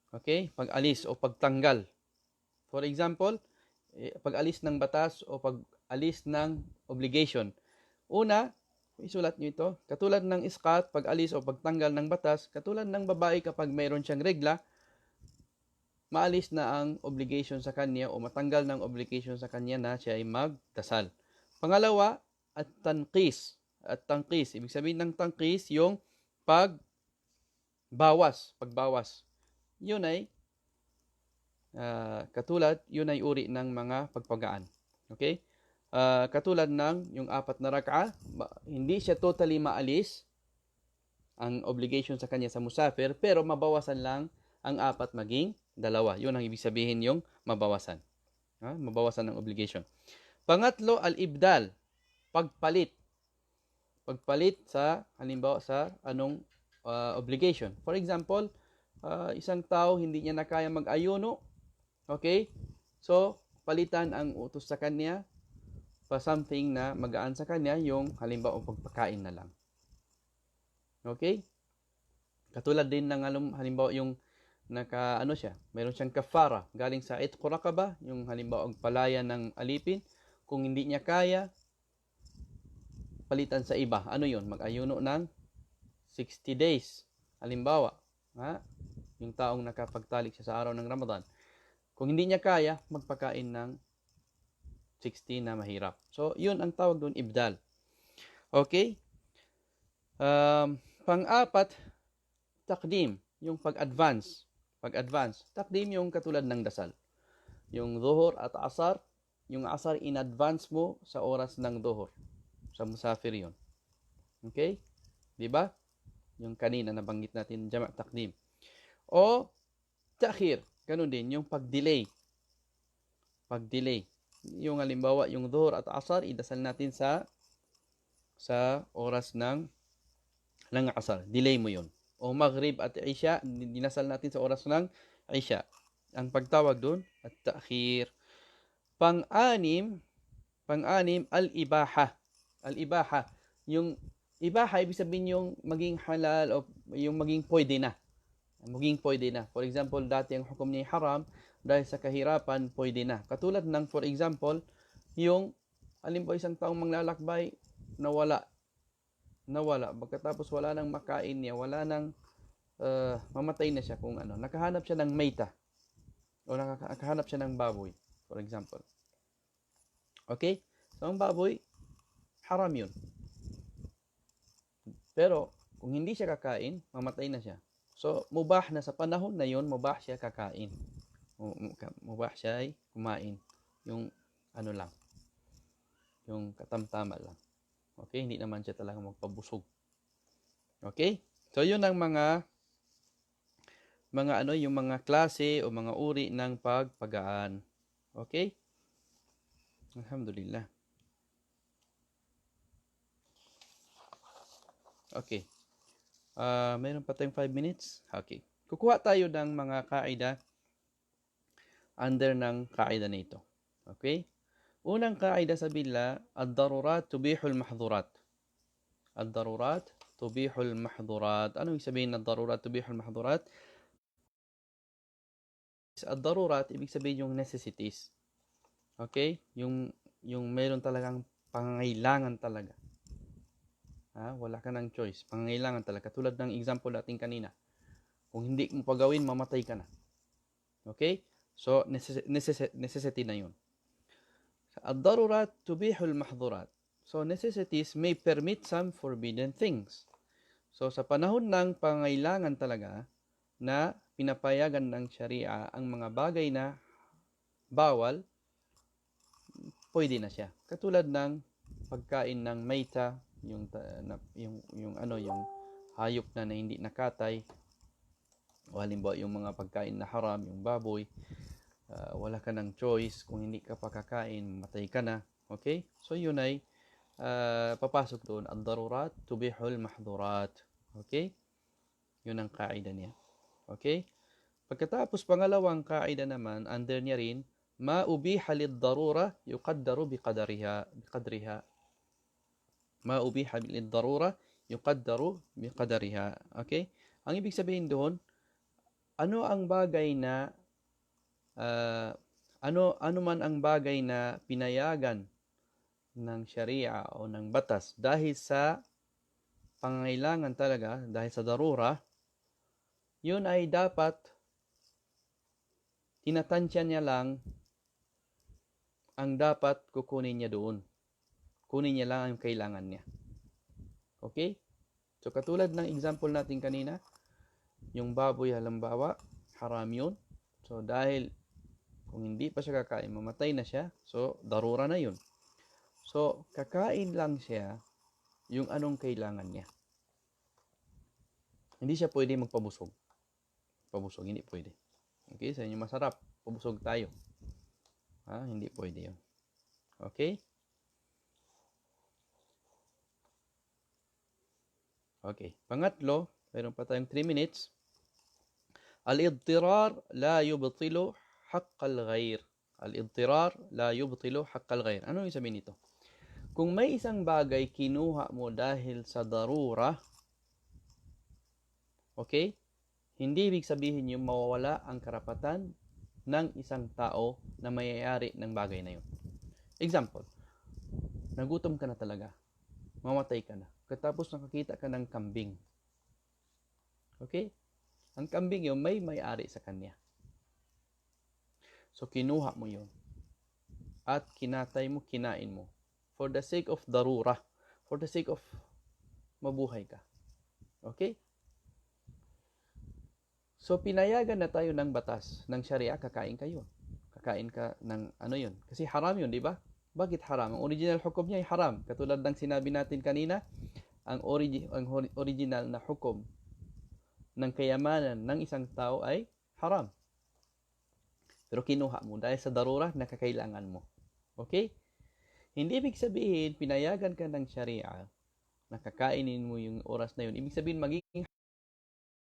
Okay? Pag-alis o pagtanggal. For example, pag-alis ng batas o pag-alis ng obligation. Una, isulat nyo ito. Katulad ng isqat, pag-alis o pagtanggal ng batas, katulad ng babae kapag mayroon siyang regla, maalis na ang obligation sa kanya o matanggal ng obligation sa kanya na siya ay magdasal. Pangalawa, at tanqis. At tanqis, ibig sabihin ng tanqis, yung pagbawas. Yun ay yun ay uri ng mga pagpagaan. Okay? Katulad ng yung 4 na rak'a, hindi siya totally maalis ang obligation sa kanya sa musafir, pero mabawasan lang ang 4 maging Dalawa. Yun ang ibig sabihin yung mabawasan. Mabawasan ng obligation. Pangatlo, al-ibdal. Pagpalit. Pagpalit sa, halimbawa sa anong obligation. For example, isang tao hindi niya na kaya mag-ayuno. Okay? So, palitan ang utos sa kanya pa something na magaan sa kanya, yung halimbawa pagpakain na lang. Okay? Katulad din ng halimbawa yung meron siyang kafara galing sa itqu raqaba, yung halimbawa ang palaya ng alipin. Kung hindi niya kaya, palitan sa iba. Ano yun? Mag-ayuno ng 60 days. Halimbawa, yung taong nakapagtalik siya sa araw ng Ramadan. Kung hindi niya kaya, magpakain ng 60 na mahirap. So, yun ang tawag doon, ibdal. Okay? Pang-apat, takdim, yung pag-advance. Pag-advance. Takdim yung katulad ng dasal. Yung dhuhr at asar, yung asar in-advance mo sa oras ng dhuhr. Sa musafir yun. Okay? Diba? Yung kanina nabanggit natin, jama' takdim. O, ta'khir. Ganun din, yung pag-delay. Pag-delay. Yung halimbawa, yung dhuhr at asar, idasal natin sa oras ng asar. Delay mo yun. O maghrib at isya, dinasal natin sa oras ng isya. Ang pagtawag doon, at ta'khir. Pang-anim, al-ibaha. Al-ibaha. Yung ibaha, ibig sabihin yung maging halal o yung maging pwede na. Maging pwede na. For example, dati ang hukom niya haram, dahil sa kahirapan, pwede na. Katulad ng, for example, yung, halimbawa isang taong manglalakbay, nawala. Pagkatapos wala nang makain niya, wala nang mamatay na siya kung ano. Nakahanap siya ng mayta. O nakahanap siya ng baboy, for example. Okay? So, ang baboy, haram yun. Pero, kung hindi siya kakain, mamatay na siya. So, mubah na sa panahon na yun, mubah siya kakain. Mubah siya ay kumain. Yung ano lang. Yung katamtama lang. Okay? Hindi naman siya talaga magpabusog. Okay? So, yun ang yung mga klase o mga uri ng pagpagaan. Okay? Alhamdulillah. Okay. Mayroon pa tayong 5 minutes? Okay. Kukuha tayo ng mga kaida under ng kaida na ito. Okay? Unang kaida sa bila, ad-darurat tubihul mahdhurat. Ad-darurat tubihul mahdhurat. Ano ibig sabihin ng darurat tubihul mahdhurat? Ad-darurat, ibig sabihin yung necessities. Okay? Yung mayroon talagang pangangailangan talaga. Wala ka ng choice. Pangangailangan talaga. Tulad ng example natin kanina. Kung hindi mo pagawin, mamatay ka na. Okay? So, necessity na yun. Ad-darurat tubihul mahdhurat. So, necessities may permit some forbidden things. So, sa panahon ng pangangailangan talaga na pinapayagan ng Sharia ang mga bagay na bawal, pwede na siya. Katulad ng pagkain ng mayta, yung hayop na hindi nakatay, o halimbawa yung mga pagkain na haram, yung baboy, wala ka ng choice, kung hindi ka pakakain, matay ka na. Okay? So yun ay papasok doon, ad-darurat tubihul mahdhurat. Okay? Yun ang kaida niya. Okay? Pagkatapos pangalawang kaida naman, under niya rin, ma ubiha lid-darura yuqaddaru biqadriha. Ma ubiha lid-darura yuqaddaru biqadriha. Okay? Ang ibig sabihin doon, ano ang bagay na ano man ang bagay na pinayagan ng Sharia o ng batas dahil sa pangangailangan talaga, dahil sa darura, yun ay dapat tinatansya niya lang ang dapat kukunin niya doon. Kunin niya lang ang kailangan niya. Okay? So, katulad ng example natin kanina, yung baboy halimbawa, haram yun. So, dahil kung hindi pa siya kakain, mamatay na siya. So, darura na yun. So, kakain lang siya yung anong kailangan niya. Hindi siya pwede magpabusog. Hindi pwede. Okay, sa inyo masarap. Pabusog tayo. Hindi pwede yun. Okay? Okay. Pangatlo, mayroon pa tayong 3 minutes. Al-idtirar la yubtilu haqqal ghair. Al-idtirar la yubtilu haqqal ghair. Ano yung sabihin nito? Kung may isang bagay kinuha mo dahil sa darura, okay? Hindi ibig sabihin yung mawawala ang karapatan ng isang tao na may-ari ng bagay na yun. Example, nagutom ka na talaga. Mamatay ka na. Katapos nakakita ka ng kambing. Okay? Ang kambing yun, may-ari sa kanya. So, kinuha mo yun. At kinatay mo, kinain mo. For the sake of darura. For the sake of mabuhay ka. Okay? So, pinayagan na tayo ng batas, ng sharia, kakain kayo. Kakain ka ng ano yun. Kasi haram yun, di ba? Bakit haram? Ang original hukom niya ay haram. Katulad ng sinabi natin kanina, ang original na hukom ng kayamanan ng isang tao ay haram. Pero kinuha mo dahil sa darura na kakailangan mo. Okay? Hindi ibig sabihin, pinayagan ka ng sharia, nakakainin mo yung oras na yun. Ibig sabihin, magiging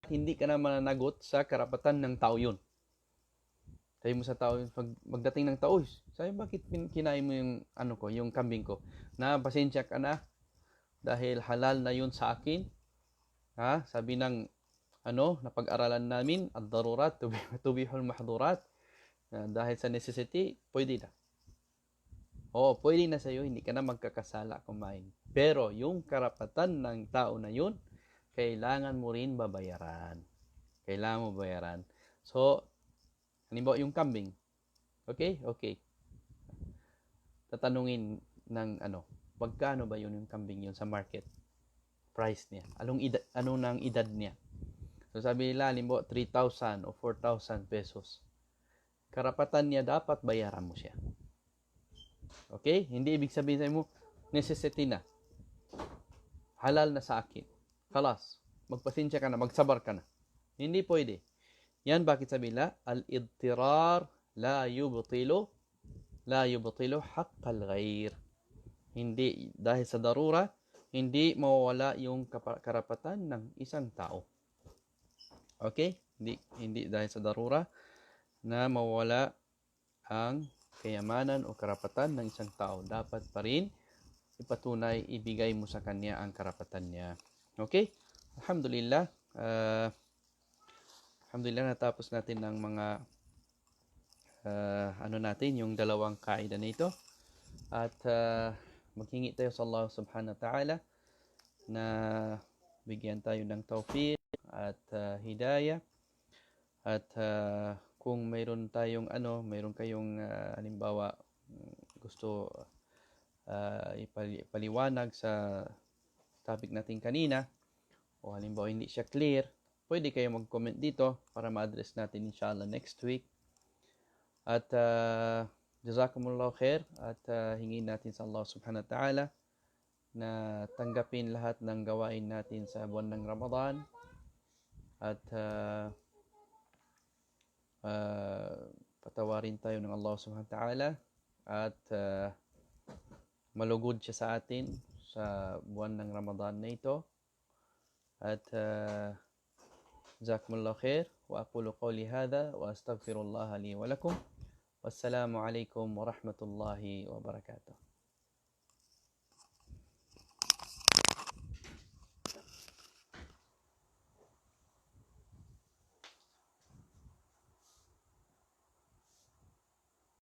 hindi ka na mananagot sa karapatan ng tao yun. Sabi mo sa tao, magdating ng tao, sabi, bakit kinain mo yung, yung kambing ko? Na, pasensya ka na, dahil halal na yun sa akin. Sabi ng, napag-aralan namin, ad-darurat, tubihul mahdurat. Dahil sa necessity, pwede na. Oo, pwede na sa'yo, hindi ka na magkakasala kumain. Pero, yung karapatan ng tao na yun, kailangan mo rin babayaran. Kailangan mo bayaran. So, halimbawa yung kambing. Okay? Okay. Tatanungin ng magkano ba yun yung kambing yun sa market? Price niya. Ano nang edad niya? So, sabi nila, halimbawa 3,000 o 4,000 pesos. Karapatan niya, dapat bayaran mo siya. Okay? Hindi ibig sabihin sa'yo mo, necessity na. Halal na sa akin. Kalas, magpasensya ka na, magsabar ka na. Hindi pwede. Yan bakit sabi nila, al-idtirar la yubtilu haqqal ghair. Hindi, dahil sa darura, hindi mawawala yung karapatan ng isang tao. Okay? Hindi dahil sa darura na mawawala ang kayamanan o karapatan ng isang tao. Dapat pa rin ipatunay, ibigay mo sa kanya ang karapatan niya. Okay? Alhamdulillah. Alhamdulillah, natapos natin ng mga natin, yung dalawang kaida na ito. At maghingi tayo sa Allah subhanahu wa ta'ala na bigyan tayo ng tawfiq at hidayah. At kung mayroon tayong mayroon kayong halimbawa gusto ipaliwanag sa topic natin kanina, o halimbawa hindi siya clear, pwede kayo mag-comment dito para ma-address natin inshallah next week. At jazakumullahu khair, at hingin natin sa Allah subhanahu wa ta'ala na tanggapin lahat ng gawain natin sa buwan ng Ramadan. At patawarin tayo ng Allah subhanahu wa ta'ala. At malugod siya sa atin sa buwan ng Ramadan na ito. At jazakumullahu khair, wa aqulu qawli hadha wa astaghfirullah li wa lakum. Wassalamu alaikum warahmatullahi wabarakatuh.